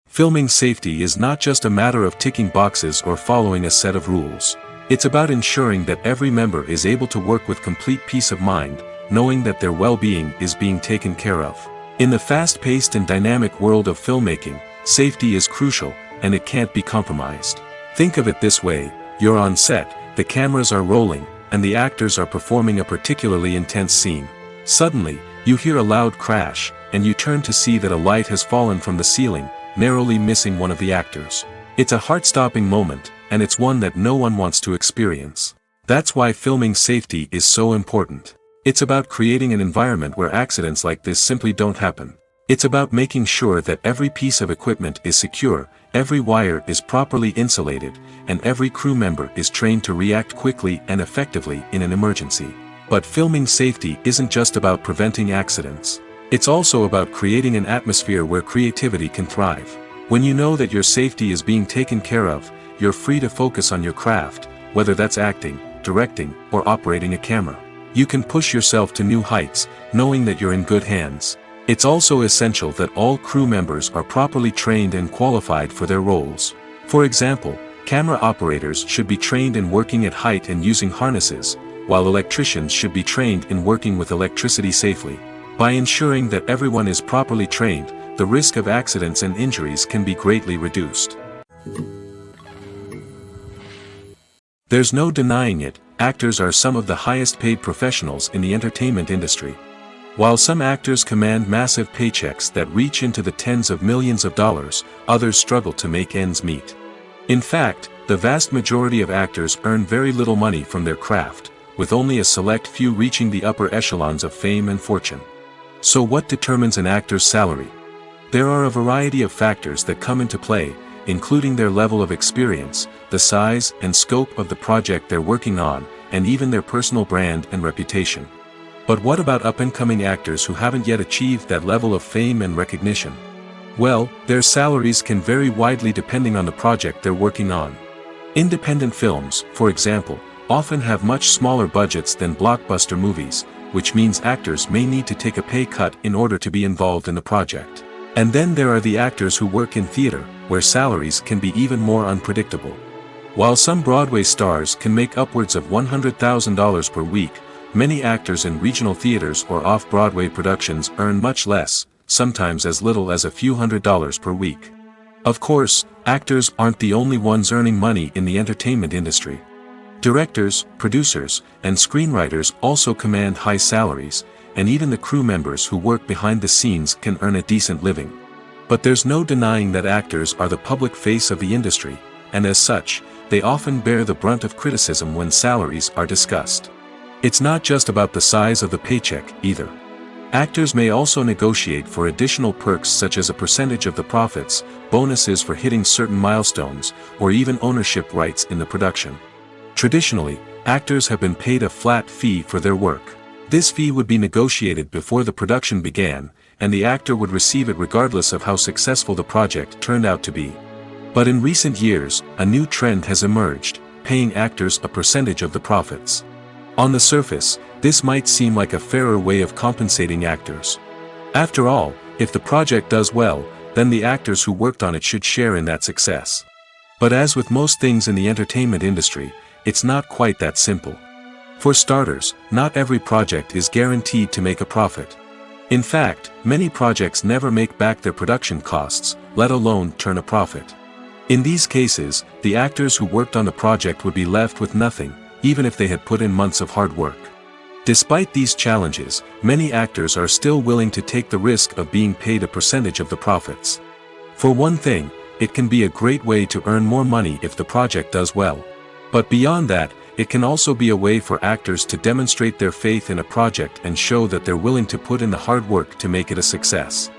Speaker 1: Filming safety is not just a matter of ticking boxes or following a set of rules. It's about ensuring that every member is able to work with complete peace of mind, knowing that their well-being is being taken care of. In the fast-paced and dynamic world of filmmaking, safety is crucial, and it can't be compromised. Think of it this way: you're on set, the cameras are rolling, and the actors are performing a particularly intense scene. Suddenly, you hear a loud crash, and you turn to see that a light has fallen from the ceiling, narrowly missing one of the actors. It's a heart-stopping moment, and it's one that no one wants to experience. That's why filming safety is so important. It's about creating an environment where accidents like this simply don't happen. It's about making sure that every piece of equipment is secure, every wire is properly insulated, and every crew member is trained to react quickly and effectively in an emergency. But filming safety isn't just about preventing accidents. It's also about creating an atmosphere where creativity can thrive. When you know that your safety is being taken care of, you're free to focus on your craft, whether that's acting, directing, or operating a camera. You can push yourself to new heights, knowing that you're in good hands. It's also essential that all crew members are properly trained and qualified for their roles. For example, camera operators should be trained in working at height and using harnesses, while electricians should be trained in working with electricity safely. By ensuring that everyone is properly trained, the risk of accidents and injuries can be greatly reduced. There's no denying it, actors are some of the highest paid professionals in the entertainment industry. While some actors command massive paychecks that reach into the tens of millions of dollars, others struggle to make ends meet. In fact, the vast majority of actors earn very little money from their craft, with only a select few reaching the upper echelons of fame and fortune. So what determines an actor's salary? There are a variety of factors that come into play, including their level of experience, the size and scope of the project they're working on, and even their personal brand and reputation. But what about up-and-coming actors who haven't yet achieved that level of fame and recognition? Well, their salaries can vary widely depending on the project they're working on. Independent films, for example, often have much smaller budgets than blockbuster movies, which means actors may need to take a pay cut in order to be involved in the project. And then there are the actors who work in theater, where salaries can be even more unpredictable. While some Broadway stars can make upwards of $100,000 per week, many actors in regional theaters or off-Broadway productions earn much less, sometimes as little as a few $100s per week. Of course, actors aren't the only ones earning money in the entertainment industry. Directors, producers, and screenwriters also command high salaries, and even the crew members who work behind the scenes can earn a decent living. But there's no denying that actors are the public face of the industry, and as such, they often bear the brunt of criticism when salaries are discussed. It's not just about the size of the paycheck, either. Actors may also negotiate for additional perks such as a percentage of the profits, bonuses for hitting certain milestones, or even ownership rights in the production. Traditionally, actors have been paid a flat fee for their work. This fee would be negotiated before the production began, and the actor would receive it regardless of how successful the project turned out to be. But in recent years, a new trend has emerged, paying actors a percentage of the profits. On the surface, this might seem like a fairer way of compensating actors. After all, if the project does well, then the actors who worked on it should share in that success. But as with most things in the entertainment industry, it's not quite that simple. For starters, not every project is guaranteed to make a profit. In fact, many projects never make back their production costs, let alone turn a profit. In these cases, the actors who worked on the project would be left with nothing, even if they had put in months of hard work. Despite these challenges, many actors are still willing to take the risk of being paid a percentage of the profits. For one thing, it can be a great way to earn more money if the project does well. But beyond that, it can also be a way for actors to demonstrate their faith in a project and show that they're willing to put in the hard work to make it a success.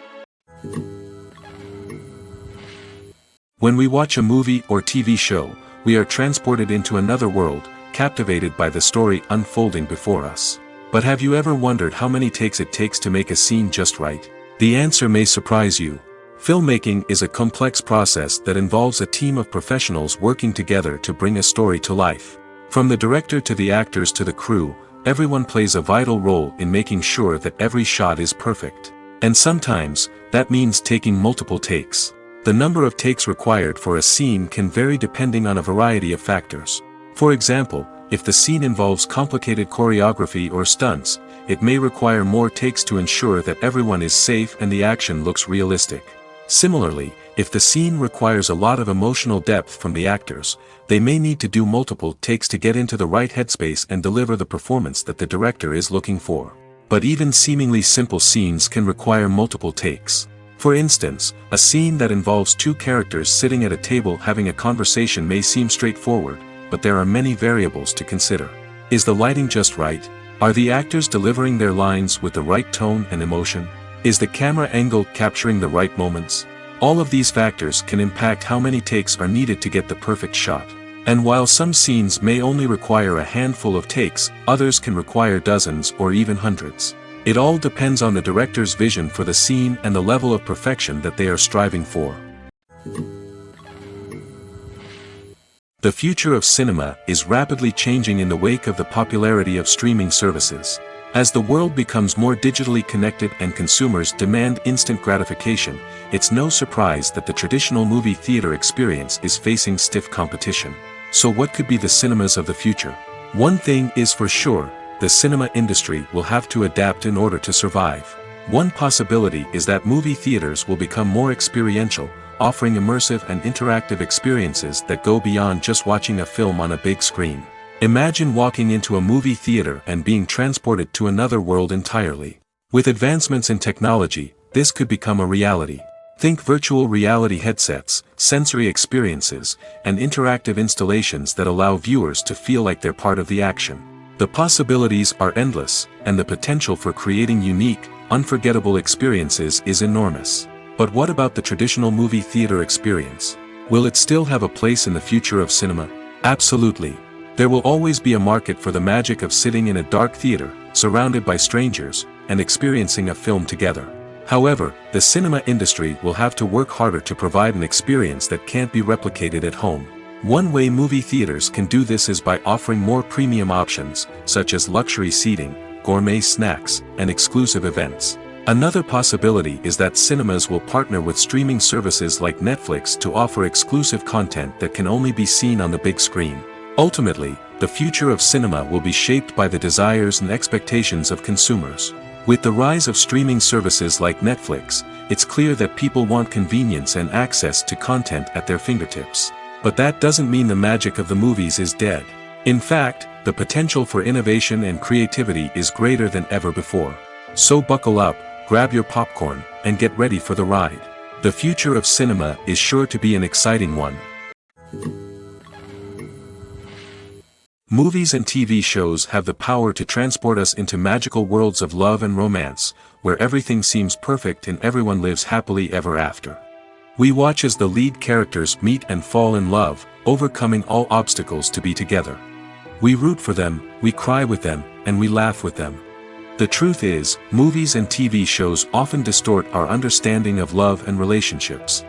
Speaker 1: When we watch a movie or TV show, we are transported into another world, captivated by the story unfolding before us. But have you ever wondered how many takes it takes to make a scene just right? The answer may surprise you. Filmmaking is a complex process that involves a team of professionals working together to bring a story to life. From the director to the actors to the crew, everyone plays a vital role in making sure that every shot is perfect. And sometimes, that means taking multiple takes. The number of takes required for a scene can vary depending on a variety of factors. For example, if the scene involves complicated choreography or stunts, it may require more takes to ensure that everyone is safe and the action looks realistic. Similarly, if the scene requires a lot of emotional depth from the actors, they may need to do multiple takes to get into the right headspace and deliver the performance that the director is looking for. But even seemingly simple scenes can require multiple takes. For instance, a scene that involves two characters sitting at a table having a conversation may seem straightforward, but there are many variables to consider. Is the lighting just right? Are the actors delivering their lines with the right tone and emotion? Is the camera angle capturing the right moments? All of these factors can impact how many takes are needed to get the perfect shot. And while some scenes may only require a handful of takes, others can require dozens or even hundreds. It all depends on the director's vision for the scene and the level of perfection that they are striving for. The future of cinema is rapidly changing in the wake of the popularity of streaming services. As the world becomes more digitally connected and consumers demand instant gratification, it's no surprise that the traditional movie theater experience is facing stiff competition. So what could be the cinemas of the future? One thing is for sure, the cinema industry will have to adapt in order to survive. One possibility is that movie theaters will become more experiential, offering immersive and interactive experiences that go beyond just watching a film on a big screen. Imagine walking into a movie theater and being transported to another world entirely. With advancements in technology, this could become a reality. Think virtual reality headsets, sensory experiences, and interactive installations that allow viewers to feel like they're part of the action. The possibilities are endless, and the potential for creating unique, unforgettable experiences is enormous. But what about the traditional movie theater experience? Will it still have a place in the future of cinema? Absolutely. There will always be a market for the magic of sitting in a dark theater, surrounded by strangers, and experiencing a film together. However, the cinema industry will have to work harder to provide an experience that can't be replicated at home. One way movie theaters can do this is by offering more premium options, such as luxury seating, gourmet snacks, and exclusive events. Another possibility is that cinemas will partner with streaming services like Netflix to offer exclusive content that can only be seen on the big screen. Ultimately, the future of cinema will be shaped by the desires and expectations of consumers. With the rise of streaming services like Netflix, it's clear that people want convenience and access to content at their fingertips. But that doesn't mean the magic of the movies is dead. In fact, the potential for innovation and creativity is greater than ever before. So buckle up, grab your popcorn, and get ready for the ride. The future of cinema is sure to be an exciting one. Movies and TV shows have the power to transport us into magical worlds of love and romance, where everything seems perfect and everyone lives happily ever after. We watch as the lead characters meet and fall in love, overcoming all obstacles to be together. We root for them, we cry with them, and we laugh with them. The truth is, movies and TV shows often distort our understanding of love and relationships.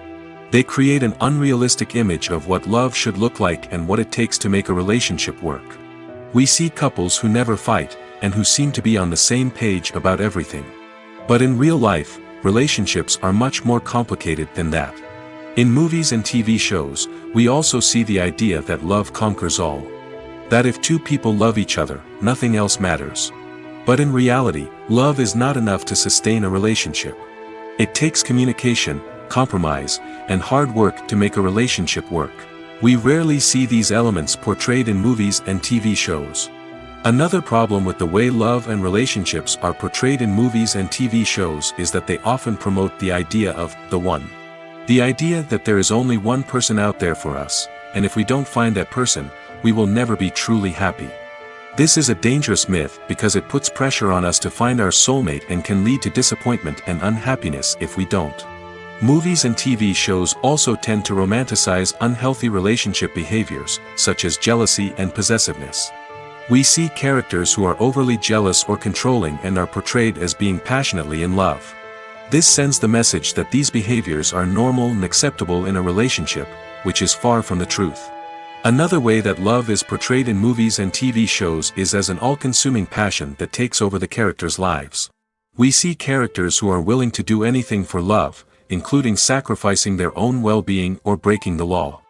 Speaker 1: They create an unrealistic image of what love should look like and what it takes to make a relationship work. We see couples who never fight, and who seem to be on the same page about everything. But in real life, relationships are much more complicated than that. In movies and TV shows, we also see the idea that love conquers all. That if two people love each other, nothing else matters. But in reality, love is not enough to sustain a relationship. It takes communication, compromise, and hard work to make a relationship work. We rarely see these elements portrayed in movies and TV shows. Another problem with the way love and relationships are portrayed in movies and TV shows is that they often promote the idea of the one. The idea that there is only one person out there for us, and if we don't find that person, we will never be truly happy. This is a dangerous myth because it puts pressure on us to find our soulmate and can lead to disappointment and unhappiness if we don't. Movies and TV shows also tend to romanticize unhealthy relationship behaviors, such as jealousy and possessiveness. We see characters who are overly jealous or controlling and are portrayed as being passionately in love. This sends the message that these behaviors are normal and acceptable in a relationship, which is far from the truth. Another way that love is portrayed in movies and TV shows is as an all-consuming passion that takes over the characters' lives. We see characters who are willing to do anything for love, including sacrificing their own well-being or breaking the law.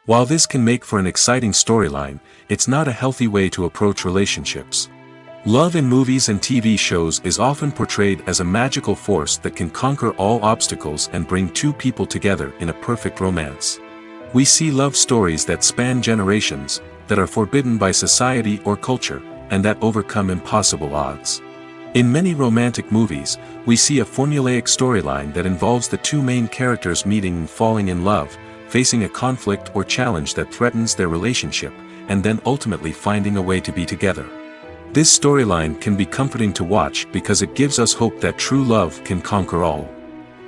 Speaker 1: While this can make for an exciting storyline, it's not a healthy way to approach relationships. Love in movies and TV shows is often portrayed as a magical force that can conquer all obstacles and bring two people together in a perfect romance. We see love stories that span generations, that are forbidden by society or culture, and that overcome impossible odds. In many romantic movies, we see a formulaic storyline that involves the two main characters meeting and falling in love, facing a conflict or challenge that threatens their relationship, and then ultimately finding a way to be together. This storyline can be comforting to watch because it gives us hope that true love can conquer all.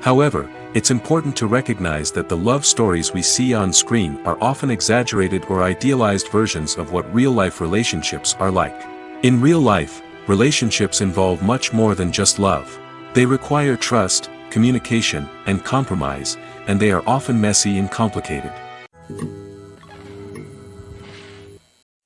Speaker 1: However, it's important to recognize that the love stories we see on screen are often exaggerated or idealized versions of what real-life relationships are like. In real life, relationships involve much more than just love. They require trust, communication, and compromise, and they are often messy and complicated.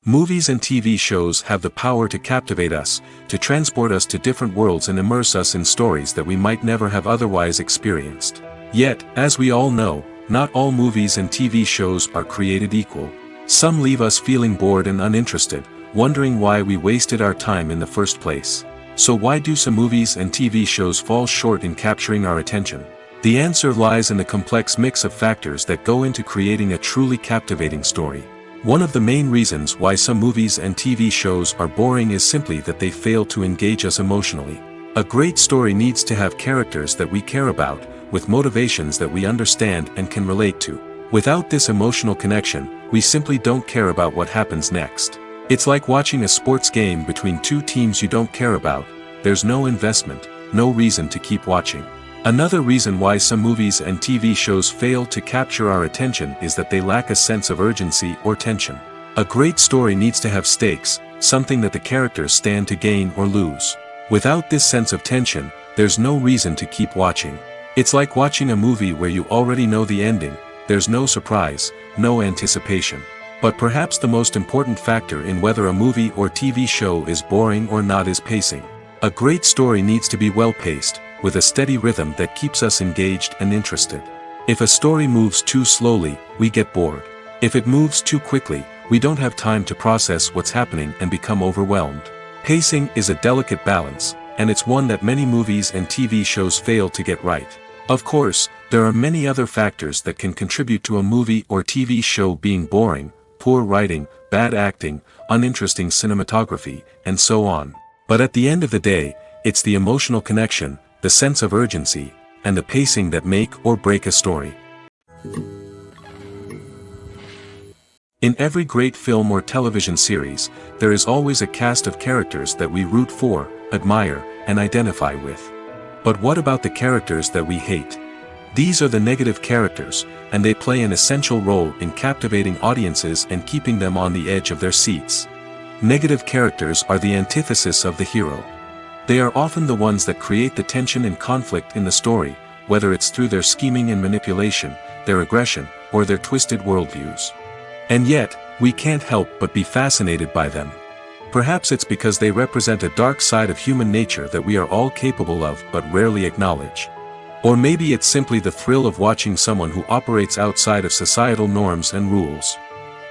Speaker 1: Movies and TV shows have the power to captivate us, to transport us to different worlds and immerse us in stories that we might never have otherwise experienced. Yet, as we all know, not all movies and TV shows are created equal. Some leave us feeling bored and uninterested, wondering why we wasted our time in the first place. So why do some movies and TV shows fall short in capturing our attention? The answer lies in the complex mix of factors that go into creating a truly captivating story. One of the main reasons why some movies and TV shows are boring is simply that they fail to engage us emotionally. A great story needs to have characters that we care about, with motivations that we understand and can relate to. Without this emotional connection, we simply don't care about what happens next. It's like watching a sports game between two teams you don't care about. There's no investment, no reason to keep watching. Another reason why some movies and TV shows fail to capture our attention is that they lack a sense of urgency or tension. A great story needs to have stakes, something that the characters stand to gain or lose. Without this sense of tension, there's no reason to keep watching. It's like watching a movie where you already know the ending. There's no surprise, no anticipation. But perhaps the most important factor in whether a movie or TV show is boring or not is pacing. A great story needs to be well-paced, with a steady rhythm that keeps us engaged and interested. If a story moves too slowly, we get bored. If it moves too quickly, we don't have time to process what's happening and become overwhelmed. Pacing is a delicate balance, and it's one that many movies and TV shows fail to get right. Of course, there are many other factors that can contribute to a movie or TV show being boring: poor writing, bad acting, uninteresting cinematography, and so on. But at the end of the day, it's the emotional connection, the sense of urgency, and the pacing that make or break a story. In every great film or television series, there is always a cast of characters that we root for, admire, and identify with. But what about the characters that we hate? These are the negative characters, and they play an essential role in captivating audiences and keeping them on the edge of their seats. Negative characters are the antithesis of the hero. They are often the ones that create the tension and conflict in the story, whether it's through their scheming and manipulation, their aggression, or their twisted worldviews. And yet, we can't help but be fascinated by them. Perhaps it's because they represent a dark side of human nature that we are all capable of but rarely acknowledge. Or maybe it's simply the thrill of watching someone who operates outside of societal norms and rules.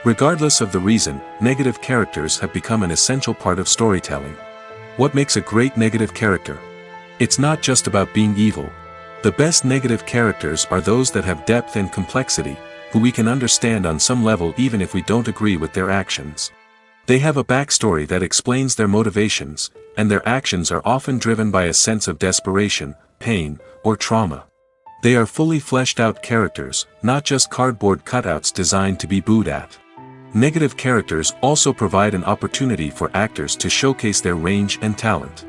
Speaker 1: Regardless of the reason, negative characters have become an essential part of storytelling. What makes a great negative character? It's not just about being evil. The best negative characters are those that have depth and complexity, who we can understand on some level even if we don't agree with their actions. They have a backstory that explains their motivations, and their actions are often driven by a sense of desperation, pain, or trauma. They are fully fleshed out characters, not just cardboard cutouts designed to be booed at. Negative characters also provide an opportunity for actors to showcase their range and talent.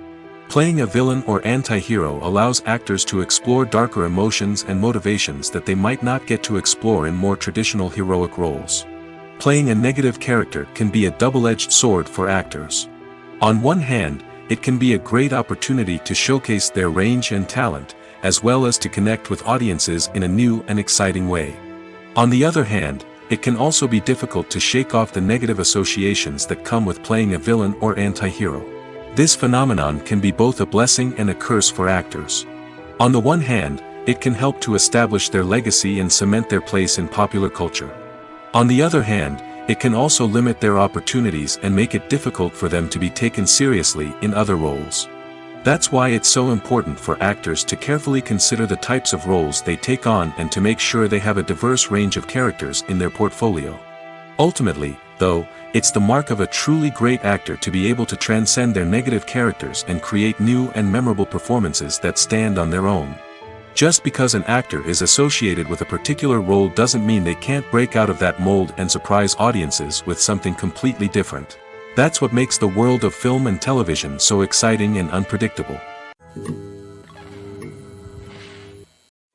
Speaker 1: Playing a villain or anti-hero allows actors to explore darker emotions and motivations that they might not get to explore in more traditional heroic roles. Playing a negative character can be a double-edged sword for actors. On one hand, it can be a great opportunity to showcase their range and talent, as well as to connect with audiences in a new and exciting way. On the other hand, it can also be difficult to shake off the negative associations that come with playing a villain or anti-hero. This phenomenon can be both a blessing and a curse for actors. On the one hand, it can help to establish their legacy and cement their place in popular culture. On the other hand, it can also limit their opportunities and make it difficult for them to be taken seriously in other roles. That's why it's so important for actors to carefully consider the types of roles they take on and to make sure they have a diverse range of characters in their portfolio. Ultimately, though, it's the mark of a truly great actor to be able to transcend their negative characters and create new and memorable performances that stand on their own. Just because an actor is associated with a particular role doesn't mean they can't break out of that mold and surprise audiences with something completely different. That's what makes the world of film and television so exciting and unpredictable.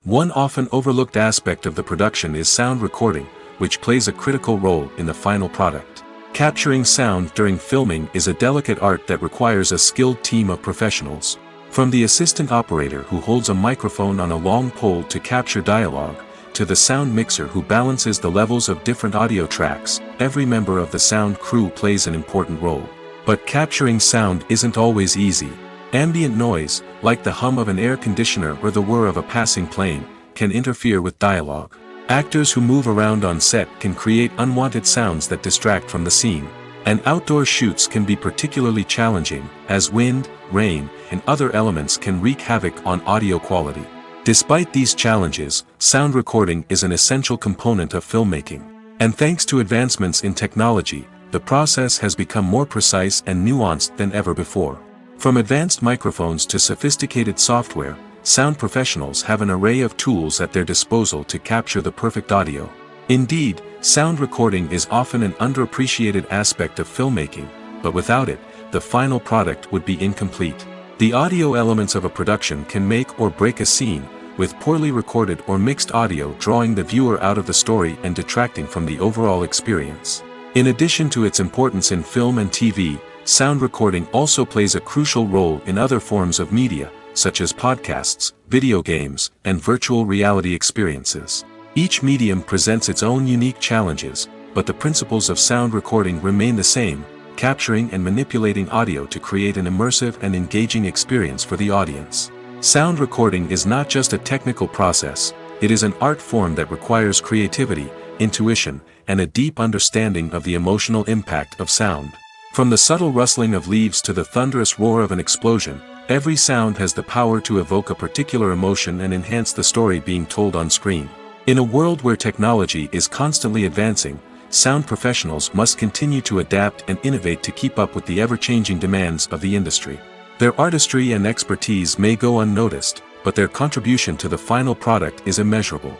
Speaker 1: One often overlooked aspect of the production is sound recording, which plays a critical role in the final product. Capturing sound during filming is a delicate art that requires a skilled team of professionals. From the assistant operator who holds a microphone on a long pole to capture dialogue, to the sound mixer who balances the levels of different audio tracks, every member of the sound crew plays an important role. But capturing sound isn't always easy. Ambient noise, like the hum of an air conditioner or the whir of a passing plane, can interfere with dialogue. Actors who move around on set can create unwanted sounds that distract from the scene. And outdoor shoots can be particularly challenging, as wind, rain, and other elements can wreak havoc on audio quality. Despite these challenges, sound recording is an essential component of filmmaking. And thanks to advancements in technology, the process has become more precise and nuanced than ever before. From advanced microphones to sophisticated software, sound professionals have an array of tools at their disposal to capture the perfect audio. Indeed, sound recording is often an underappreciated aspect of filmmaking, but without it, the final product would be incomplete. The audio elements of a production can make or break a scene, with poorly recorded or mixed audio drawing the viewer out of the story and detracting from the overall experience. In addition to its importance in film and TV, sound recording also plays a crucial role in other forms of media, such as podcasts, video games, and virtual reality experiences. Each medium presents its own unique challenges, but the principles of sound recording remain the same, capturing and manipulating audio to create an immersive and engaging experience for the audience. Sound recording is not just a technical process, it is an art form that requires creativity, intuition, and a deep understanding of the emotional impact of sound. From the subtle rustling of leaves to the thunderous roar of an explosion, every sound has the power to evoke a particular emotion and enhance the story being told on screen. In a world where technology is constantly advancing, sound professionals must continue to adapt and innovate to keep up with the ever-changing demands of the industry. Their artistry and expertise may go unnoticed, but their contribution to the final product is immeasurable.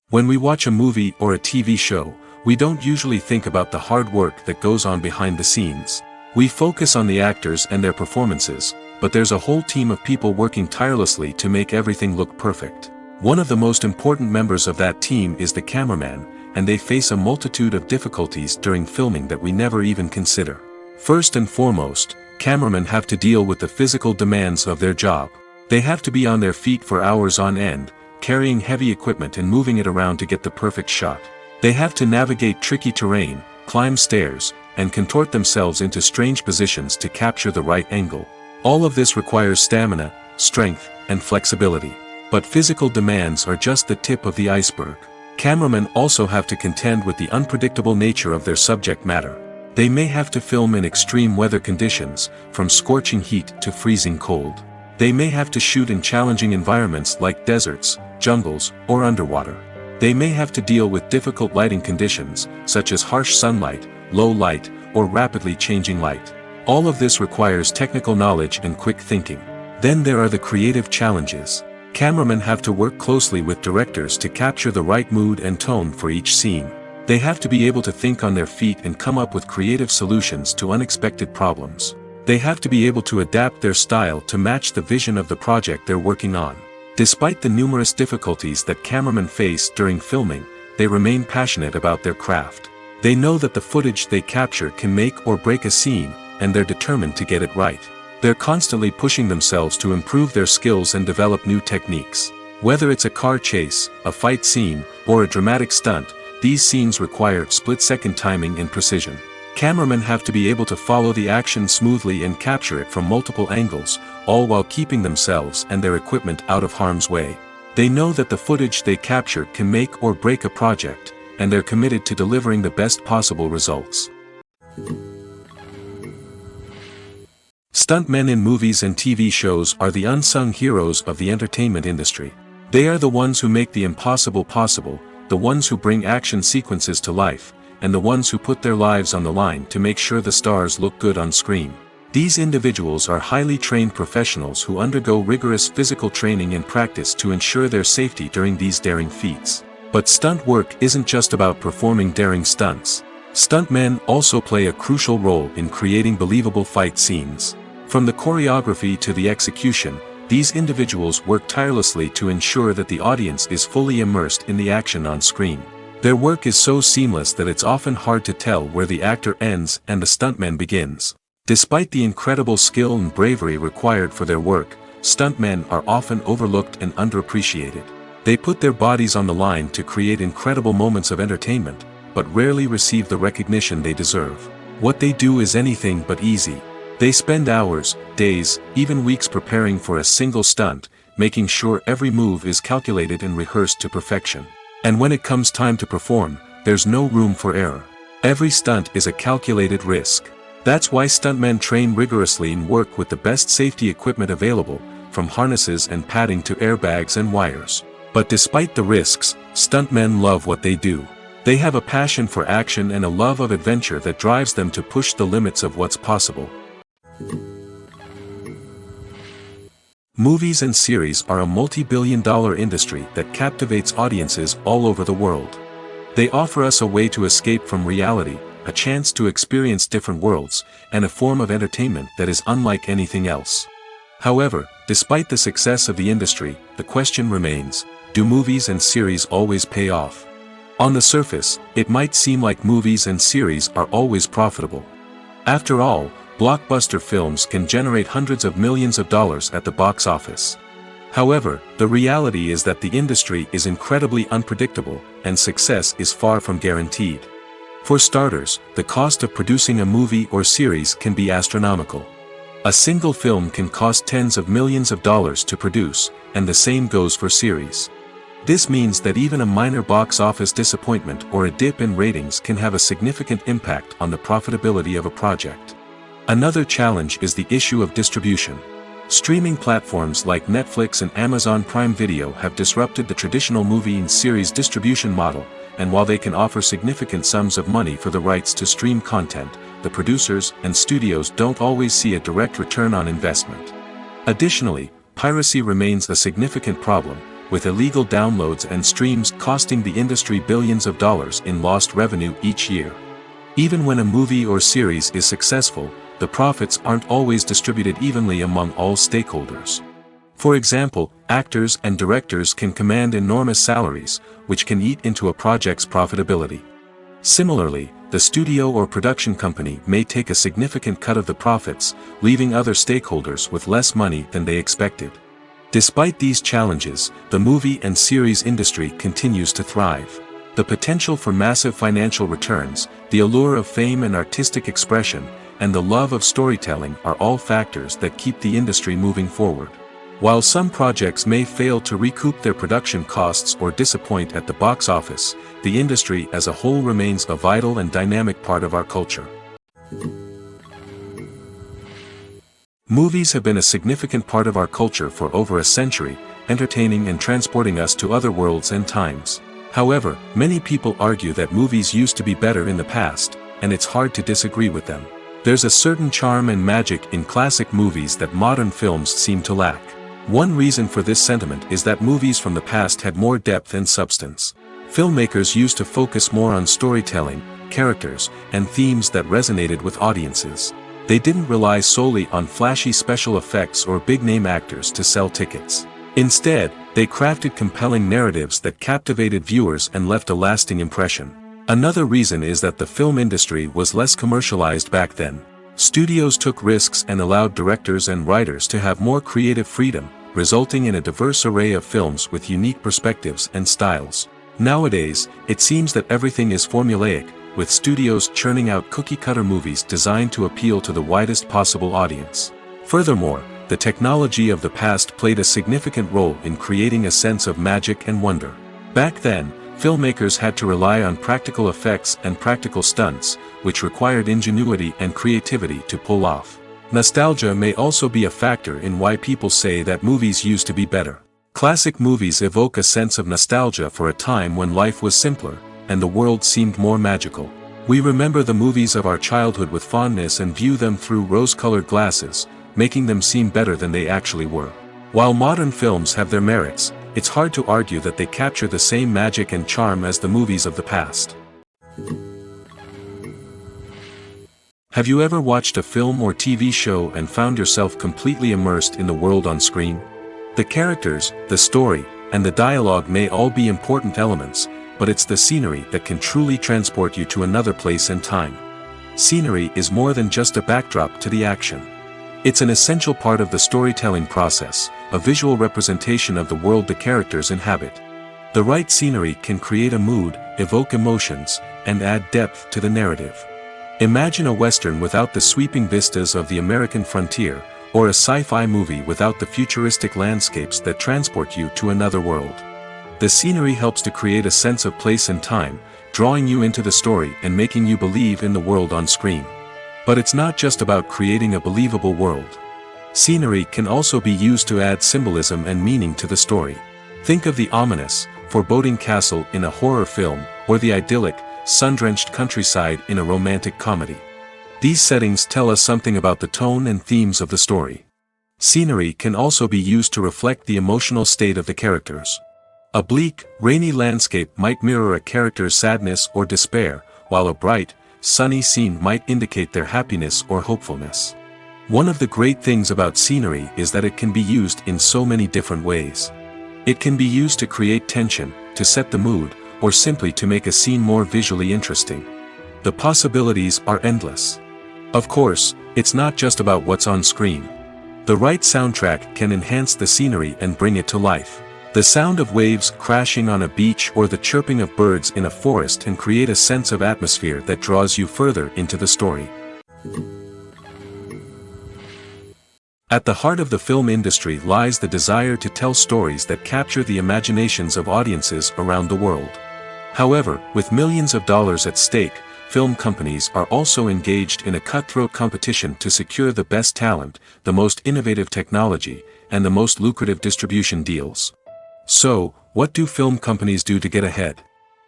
Speaker 1: When we watch a movie or a TV show, we don't usually think about the hard work that goes on behind the scenes. We focus on the actors and their performances, but there's a whole team of people working tirelessly to make everything look perfect. One of the most important members of that team is the cameraman, and they face a multitude of difficulties during filming that we never even consider. First and foremost, cameramen have to deal with the physical demands of their job. They have to be on their feet for hours on end, carrying heavy equipment and moving it around to get the perfect shot. They have to navigate tricky terrain, climb stairs, and contort themselves into strange positions to capture the right angle. All of this requires stamina, strength, and flexibility. But physical demands are just the tip of the iceberg. Cameramen also have to contend with the unpredictable nature of their subject matter. They may have to film in extreme weather conditions, from scorching heat to freezing cold. They may have to shoot in challenging environments like deserts, jungles, or underwater. They may have to deal with difficult lighting conditions, such as harsh sunlight, low light, or rapidly changing light. All of this requires technical knowledge and quick thinking. Then there are the creative challenges. Cameramen have to work closely with directors to capture the right mood and tone for each scene. They have to be able to think on their feet and come up with creative solutions to unexpected problems. They have to be able to adapt their style to match the vision of the project they're working on. Despite the numerous difficulties that cameramen face during filming, they remain passionate about their craft. They know that the footage they capture can make or break a scene, and they're determined to get it right. They're constantly pushing themselves to improve their skills and develop new techniques. Whether it's a car chase, a fight scene, or a dramatic stunt, these scenes require split-second timing and precision. Cameramen have to be able to follow the action smoothly and capture it from multiple angles, all while keeping themselves and their equipment out of harm's way. They know that the footage they capture can make or break a project, and they're committed to delivering the best possible results. Stuntmen in movies and TV shows are the unsung heroes of the entertainment industry. They are the ones who make the impossible possible, the ones who bring action sequences to life, and the ones who put their lives on the line to make sure the stars look good on screen. These individuals are highly trained professionals who undergo rigorous physical training and practice to ensure their safety during these daring feats. But stunt work isn't just about performing daring stunts. Stuntmen also play a crucial role in creating believable fight scenes. From the choreography to the execution, these individuals work tirelessly to ensure that the audience is fully immersed in the action on screen. Their work is so seamless that it's often hard to tell where the actor ends and the stuntman begins. Despite the incredible skill and bravery required for their work, stuntmen are often overlooked and underappreciated. They put their bodies on the line to create incredible moments of entertainment, but rarely receive the recognition they deserve. What they do is anything but easy. They spend hours, days, even weeks preparing for a single stunt, making sure every move is calculated and rehearsed to perfection. And when it comes time to perform, there's no room for error. Every stunt is a calculated risk. That's why stuntmen train rigorously and work with the best safety equipment available, from harnesses and padding to airbags and wires. But despite the risks, stuntmen love what they do. They have a passion for action and a love of adventure that drives them to push the limits of what's possible. Movies and series are a multi-billion-dollar industry that captivates audiences all over the world. They offer us a way to escape from reality, a chance to experience different worlds, and a form of entertainment that is unlike anything else. However, despite the success of the industry, the question remains, do movies and series always pay off? On the surface, it might seem like movies and series are always profitable. After all, blockbuster films can generate hundreds of millions of dollars at the box office. However, the reality is that the industry is incredibly unpredictable, and success is far from guaranteed. For starters, the cost of producing a movie or series can be astronomical. A single film can cost tens of millions of dollars to produce, and the same goes for series. This means that even a minor box office disappointment or a dip in ratings can have a significant impact on the profitability of a project. Another challenge is the issue of distribution. Streaming platforms like Netflix and Amazon Prime Video have disrupted the traditional movie and series distribution model, and while they can offer significant sums of money for the rights to stream content, the producers and studios don't always see a direct return on investment. Additionally, piracy remains a significant problem, with illegal downloads and streams costing the industry billions of dollars in lost revenue each year. Even when a movie or series is successful, the profits aren't always distributed evenly among all stakeholders. For example, actors and directors can command enormous salaries, which can eat into a project's profitability. Similarly, the studio or production company may take a significant cut of the profits, leaving other stakeholders with less money than they expected. Despite these challenges, the movie and series industry continues to thrive. The potential for massive financial returns, the allure of fame and artistic expression, and the love of storytelling are all factors that keep the industry moving forward. While some projects may fail to recoup their production costs or disappoint at the box office, the industry as a whole remains a vital and dynamic part of our culture. Movies have been a significant part of our culture for over a century, entertaining and transporting us to other worlds and times. However, many people argue that movies used to be better in the past, and it's hard to disagree with them. There's a certain charm and magic in classic movies that modern films seem to lack. One reason for this sentiment is that movies from the past had more depth and substance. Filmmakers used to focus more on storytelling, characters, and themes that resonated with audiences. They didn't rely solely on flashy special effects or big-name actors to sell tickets. Instead, they crafted compelling narratives that captivated viewers and left a lasting impression. Another reason is that the film industry was less commercialized back then. Studios took risks and allowed directors and writers to have more creative freedom, resulting in a diverse array of films with unique perspectives and styles. Nowadays, it seems that everything is formulaic, with studios churning out cookie-cutter movies designed to appeal to the widest possible audience. Furthermore, the technology of the past played a significant role in creating a sense of magic and wonder. Back then, filmmakers had to rely on practical effects and practical stunts, which required ingenuity and creativity to pull off. Nostalgia may also be a factor in why people say that movies used to be better. Classic movies evoke a sense of nostalgia for a time when life was simpler, and the world seemed more magical. We remember the movies of our childhood with fondness and view them through rose-colored glasses, making them seem better than they actually were. While modern films have their merits, it's hard to argue that they capture the same magic and charm as the movies of the past. Have you ever watched a film or TV show and found yourself completely immersed in the world on screen? The characters, the story, and the dialogue may all be important elements, but it's the scenery that can truly transport you to another place and time. Scenery is more than just a backdrop to the action. It's an essential part of the storytelling process, a visual representation of the world the characters inhabit. The right scenery can create a mood, evoke emotions, and add depth to the narrative. Imagine a Western without the sweeping vistas of the American frontier, or a sci-fi movie without the futuristic landscapes that transport you to another world. The scenery helps to create a sense of place and time, drawing you into the story and making you believe in the world on screen. But it's not just about creating a believable world. Scenery can also be used to add symbolism and meaning to the story. Think of the ominous, foreboding castle in a horror film, or the idyllic, sun-drenched countryside in a romantic comedy. These settings tell us something about the tone and themes of the story. Scenery can also be used to reflect the emotional state of the characters. A bleak, rainy landscape might mirror a character's sadness or despair, while a bright, sunny scene might indicate their happiness or hopefulness. One of the great things about scenery is that it can be used in so many different ways. It can be used to create tension, to set the mood, or simply to make a scene more visually interesting. The possibilities are endless. Of course, it's not just about what's on screen. The right soundtrack can enhance the scenery and bring it to life. The sound of waves crashing on a beach or the chirping of birds in a forest can create a sense of atmosphere that draws you further into the story. At the heart of the film industry lies the desire to tell stories that capture the imaginations of audiences around the world. However, with millions of dollars at stake, film companies are also engaged in a cutthroat competition to secure the best talent, the most innovative technology, and the most lucrative distribution deals. So, what do film companies do to get ahead?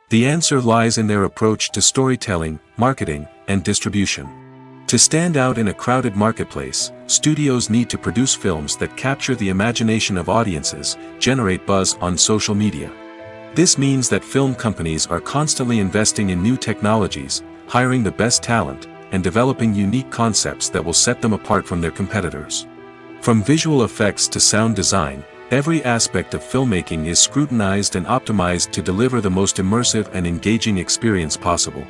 Speaker 1: The answer lies in their approach to storytelling, marketing, and distribution. To stand out in a crowded marketplace, studios need to produce films that capture the imagination of audiences, generate buzz on social media. This means that film companies are constantly investing in new technologies, hiring the best talent, and developing unique concepts that will set them apart from their competitors. From visual effects to sound design, every aspect of filmmaking is scrutinized and optimized to deliver the most immersive and engaging experience possible.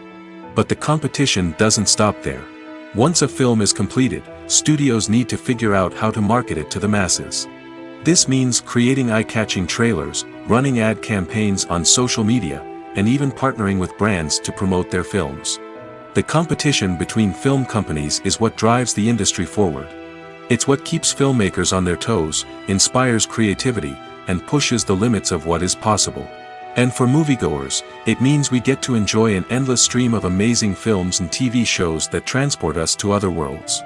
Speaker 1: But the competition doesn't stop there. Once a film is completed, studios need to figure out how to market it to the masses. This means creating eye-catching trailers, running ad campaigns on social media, and even partnering with brands to promote their films. The competition between film companies is what drives the industry forward. It's what keeps filmmakers on their toes, inspires creativity, and pushes the limits of what is possible. And for moviegoers, it means we get to enjoy an endless stream of amazing films and TV shows that transport us to other worlds.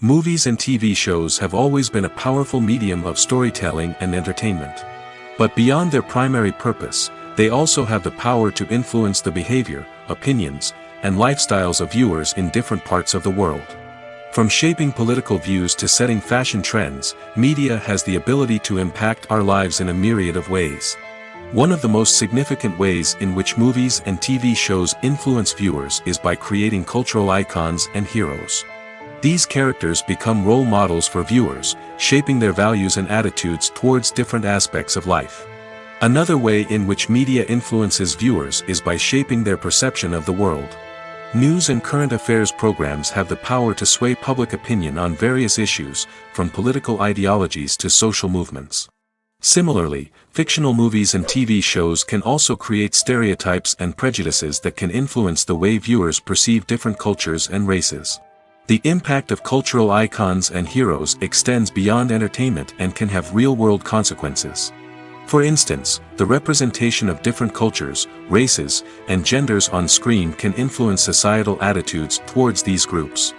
Speaker 1: Movies and TV shows have always been a powerful medium of storytelling and entertainment. But beyond their primary purpose, they also have the power to influence the behavior, opinions, and lifestyles of viewers in different parts of the world. From shaping political views to setting fashion trends, media has the ability to impact our lives in a myriad of ways. One of the most significant ways in which movies and TV shows influence viewers is by creating cultural icons and heroes. These characters become role models for viewers, shaping their values and attitudes towards different aspects of life. Another way in which media influences viewers is by shaping their perception of the world. News and current affairs programs have the power to sway public opinion on various issues, from political ideologies to social movements. Similarly, fictional movies and TV shows can also create stereotypes and prejudices that can influence the way viewers perceive different cultures and races. The impact of cultural icons and heroes extends beyond entertainment and can have real-world consequences. For instance, the representation of different cultures, races, and genders on screen can influence societal attitudes towards these groups.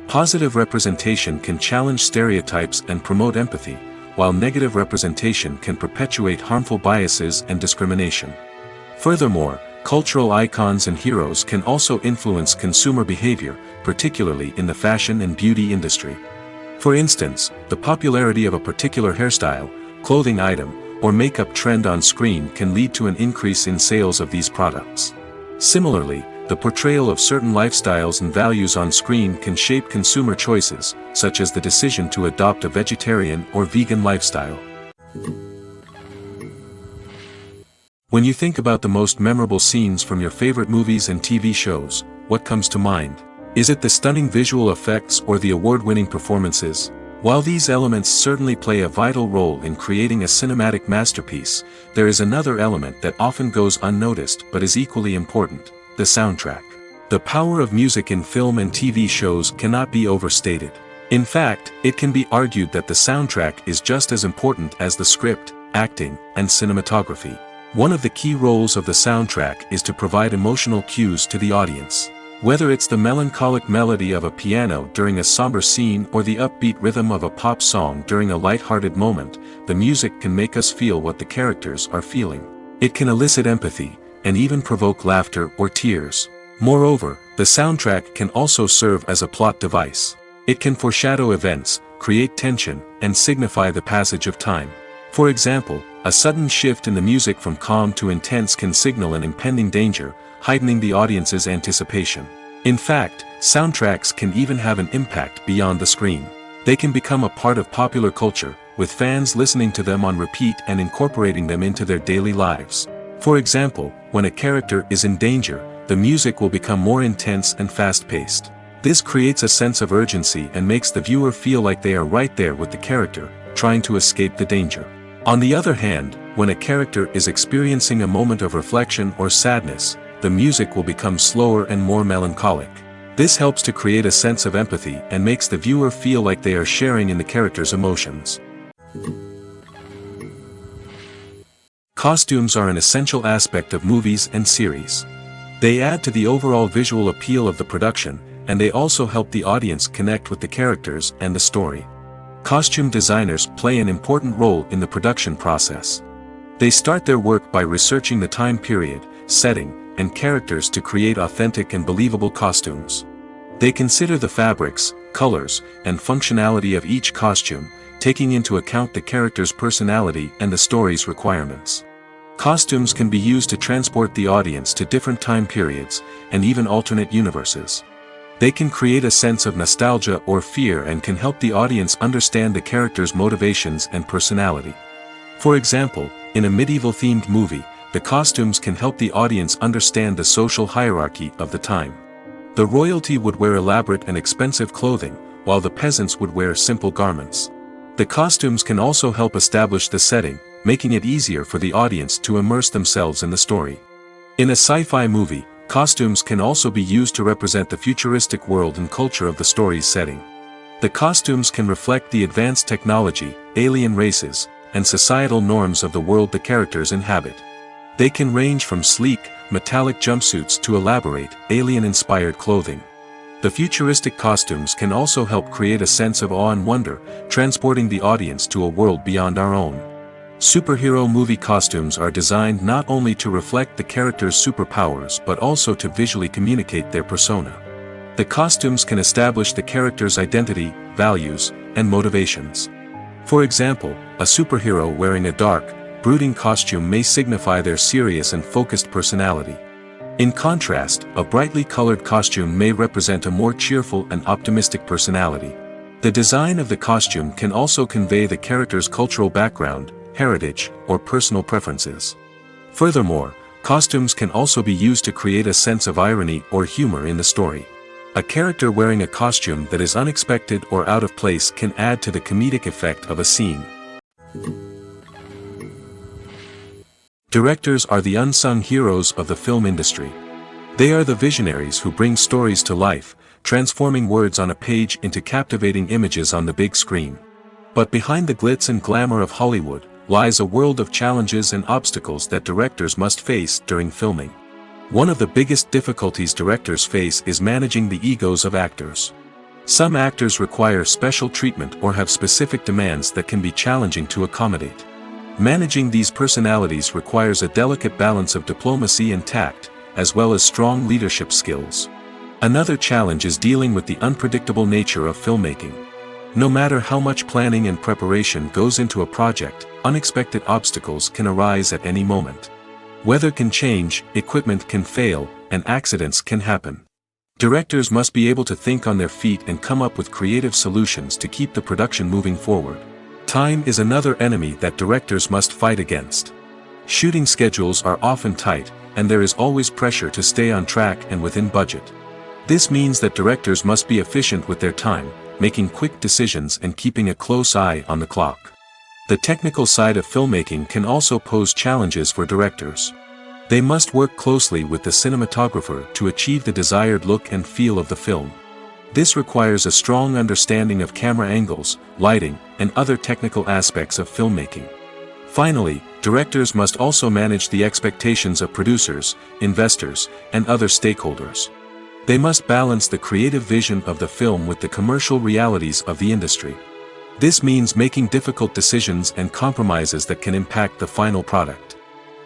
Speaker 1: Positive representation can challenge stereotypes and promote empathy, while negative representation can perpetuate harmful biases and discrimination. Furthermore, cultural icons and heroes can also influence consumer behavior, particularly in the fashion and beauty industry. For instance, the popularity of a particular hairstyle, clothing item, or makeup trend on screen can lead to an increase in sales of these products. Similarly, the portrayal of certain lifestyles and values on screen can shape consumer choices, such as the decision to adopt a vegetarian or vegan lifestyle. When you think about the most memorable scenes from your favorite movies and TV shows, what comes to mind? Is it the stunning visual effects or the award-winning performances? While these elements certainly play a vital role in creating a cinematic masterpiece, there is another element that often goes unnoticed but is equally important: the soundtrack. The power of music in film and TV shows cannot be overstated. In fact, it can be argued that the soundtrack is just as important as the script, acting, and cinematography. One of the key roles of the soundtrack is to provide emotional cues to the audience. Whether it's the melancholic melody of a piano during a somber scene or the upbeat rhythm of a pop song during a light-hearted moment, the music can make us feel what the characters are feeling. It can elicit empathy, and even provoke laughter or tears. Moreover, the soundtrack can also serve as a plot device. It can foreshadow events, create tension, and signify the passage of time. For example, a sudden shift in the music from calm to intense can signal an impending danger, heightening the audience's anticipation. In fact, soundtracks can even have an impact beyond the screen. They can become a part of popular culture, with fans listening to them on repeat and incorporating them into their daily lives. For example, when a character is in danger, the music will become more intense and fast-paced. This creates a sense of urgency and makes the viewer feel like they are right there with the character, trying to escape the danger. On the other hand, when a character is experiencing a moment of reflection or sadness, the music will become slower and more melancholic. This helps to create a sense of empathy and makes the viewer feel like they are sharing in the character's emotions. Costumes are an essential aspect of movies and series. They add to the overall visual appeal of the production, and they also help the audience connect with the characters and the story. Costume designers play an important role in the production process. They start their work by researching the time period, setting, and characters to create authentic and believable costumes. They consider the fabrics, colors, and functionality of each costume, taking into account the character's personality and the story's requirements. Costumes can be used to transport the audience to different time periods, and even alternate universes. They can create a sense of nostalgia or fear and can help the audience understand the character's motivations and personality. For example, in a medieval-themed movie, the costumes can help the audience understand the social hierarchy of the time. The royalty would wear elaborate and expensive clothing, while the peasants would wear simple garments. The costumes can also help establish the setting, making it easier for the audience to immerse themselves in the story. In a sci-fi movie, costumes can also be used to represent the futuristic world and culture of the story's setting. The costumes can reflect the advanced technology, alien races, and societal norms of the world the characters inhabit. They can range from sleek, metallic jumpsuits to elaborate, alien-inspired clothing. The futuristic costumes can also help create a sense of awe and wonder, transporting the audience to a world beyond our own. Superhero movie costumes are designed not only to reflect the character's superpowers but also to visually communicate their persona. The costumes can establish the character's identity, values, and motivations. For example, a superhero wearing a dark, brooding costume may signify their serious and focused personality. In contrast, a brightly colored costume may represent a more cheerful and optimistic personality. The design of the costume can also convey the character's cultural background, heritage, or personal preferences. Furthermore, Costumes can also be used to create a sense of irony or humor in the story. A character wearing a costume that is unexpected or out of place can add to the comedic effect of a scene. Directors are the unsung heroes of the film industry. They are the visionaries who bring stories to life, transforming words on a page into captivating images on the big screen. But behind the glitz and glamour of Hollywood, lies a world of challenges and obstacles that directors must face during filming. One of the biggest difficulties directors face is managing the egos of actors. Some actors require special treatment or have specific demands that can be challenging to accommodate. Managing these personalities requires a delicate balance of diplomacy and tact, as well as strong leadership skills. Another challenge is dealing with the unpredictable nature of filmmaking. No matter how much planning and preparation goes into a project, unexpected obstacles can arise at any moment. Weather can change, equipment can fail, and accidents can happen. Directors must be able to think on their feet and come up with creative solutions to keep the production moving forward. Time is another enemy that directors must fight against. Shooting schedules are often tight, and there is always pressure to stay on track and within budget. This means that directors must be efficient with their time, making quick decisions and keeping a close eye on the clock. The technical side of filmmaking can also pose challenges for directors. They must work closely with the cinematographer to achieve the desired look and feel of the film. This requires a strong understanding of camera angles, lighting, and other technical aspects of filmmaking. Finally, directors must also manage the expectations of producers, investors, and other stakeholders. They must balance the creative vision of the film with the commercial realities of the industry. This means making difficult decisions and compromises that can impact the final product.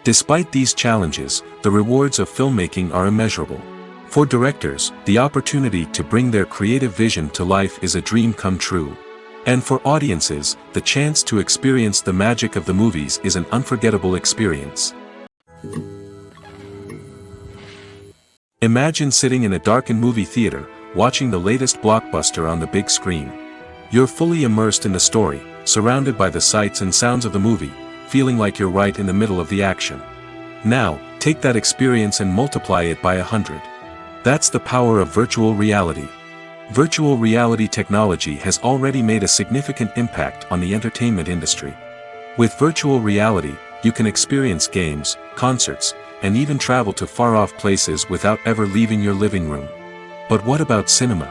Speaker 1: Despite these challenges, the rewards of filmmaking are immeasurable. For directors, the opportunity to bring their creative vision to life is a dream come true. And for audiences, the chance to experience the magic of the movies is an unforgettable experience. Imagine sitting in a darkened movie theater, watching the latest blockbuster on the big screen. You're fully immersed in the story, surrounded by the sights and sounds of the movie, feeling like you're right in the middle of the action. Now, take that experience and multiply it by 100. That's the power of virtual reality. Virtual reality technology has already made a significant impact on the entertainment industry. With virtual reality, you can experience games, concerts, and even travel to far-off places without ever leaving your living room. But what about cinema?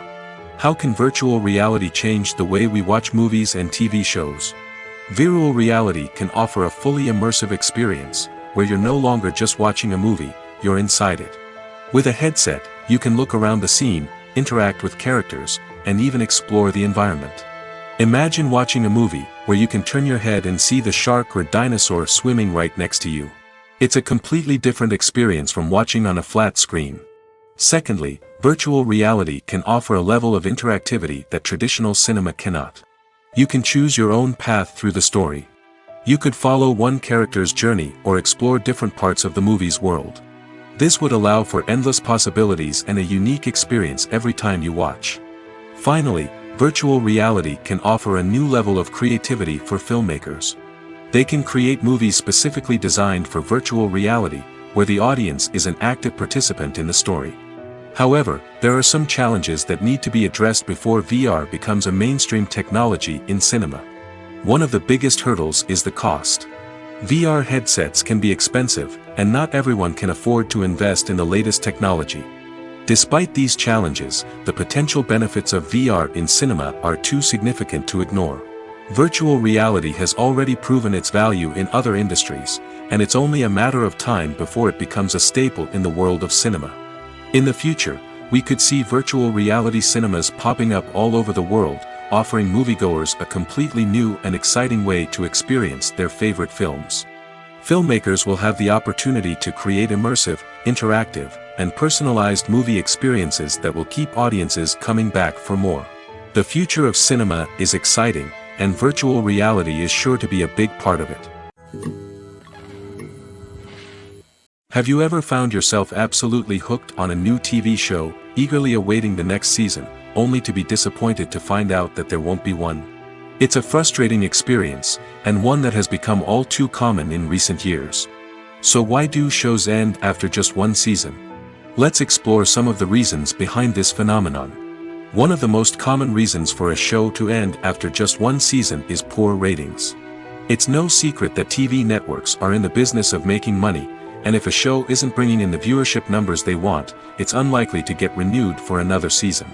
Speaker 1: How can virtual reality change the way we watch movies and TV shows? Virtual reality can offer a fully immersive experience, where you're no longer just watching a movie, you're inside it. With a headset, you can look around the scene, interact with characters, and even explore the environment. Imagine watching a movie where you can turn your head and see the shark or dinosaur swimming right next to you. It's a completely different experience from watching on a flat screen. Secondly, virtual reality can offer a level of interactivity that traditional cinema cannot. You can choose your own path through the story. You could follow one character's journey or explore different parts of the movie's world. This would allow for endless possibilities and a unique experience every time you watch. Finally, virtual reality can offer a new level of creativity for filmmakers. They can create movies specifically designed for virtual reality, where the audience is an active participant in the story. However, there are some challenges that need to be addressed before VR becomes a mainstream technology in cinema. One of the biggest hurdles is the cost. VR headsets can be expensive, and not everyone can afford to invest in the latest technology. Despite these challenges, the potential benefits of VR in cinema are too significant to ignore. Virtual reality has already proven its value in other industries, and it's only a matter of time before it becomes a staple in the world of cinema. In the future, we could see virtual reality cinemas popping up all over the world, offering moviegoers a completely new and exciting way to experience their favorite films. Filmmakers will have the opportunity to create immersive, interactive, and personalized movie experiences that will keep audiences coming back for more. The future of cinema is exciting, and virtual reality is sure to be a big part of it. Have you ever found yourself absolutely hooked on a new TV show, eagerly awaiting the next season, only to be disappointed to find out that there won't be one? It's a frustrating experience, and one that has become all too common in recent years. So why do shows end after just one season? Let's explore some of the reasons behind this phenomenon. One of the most common reasons for a show to end after just one season is poor ratings. It's no secret that TV networks are in the business of making money, and if a show isn't bringing in the viewership numbers they want, it's unlikely to get renewed for another season.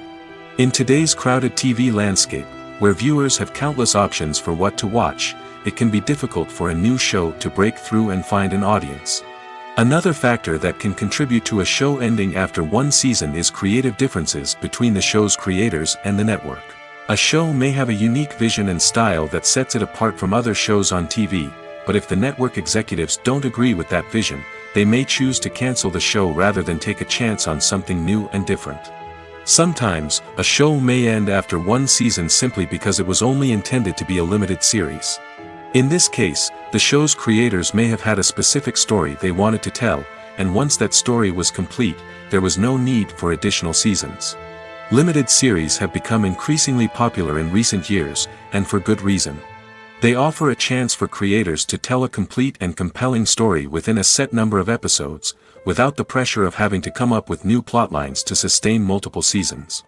Speaker 1: In today's crowded TV landscape, where viewers have countless options for what to watch, it can be difficult for a new show to break through and find an audience. Another factor that can contribute to a show ending after one season is creative differences between the show's creators and the network. A show may have a unique vision and style that sets it apart from other shows on TV, but if the network executives don't agree with that vision, they may choose to cancel the show rather than take a chance on something new and different. Sometimes, a show may end after one season simply because it was only intended to be a limited series. In this case, the show's creators may have had a specific story they wanted to tell, and once that story was complete, there was no need for additional seasons. Limited series have become increasingly popular in recent years, and for good reason. They offer a chance for creators to tell a complete and compelling story within a set number of episodes, without the pressure of having to come up with new plotlines to sustain multiple seasons.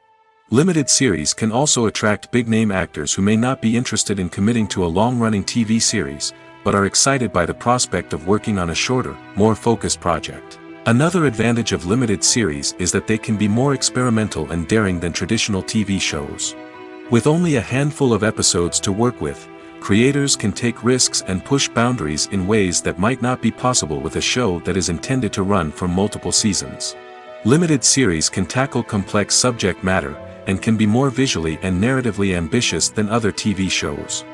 Speaker 1: Limited series can also attract big-name actors who may not be interested in committing to a long-running TV series, but are excited by the prospect of working on a shorter, more focused project. Another advantage of limited series is that they can be more experimental and daring than traditional TV shows. With only a handful of episodes to work with, creators can take risks and push boundaries in ways that might not be possible with a show that is intended to run for multiple seasons. Limited series can tackle complex subject matter, and can be more visually and narratively ambitious than other TV shows.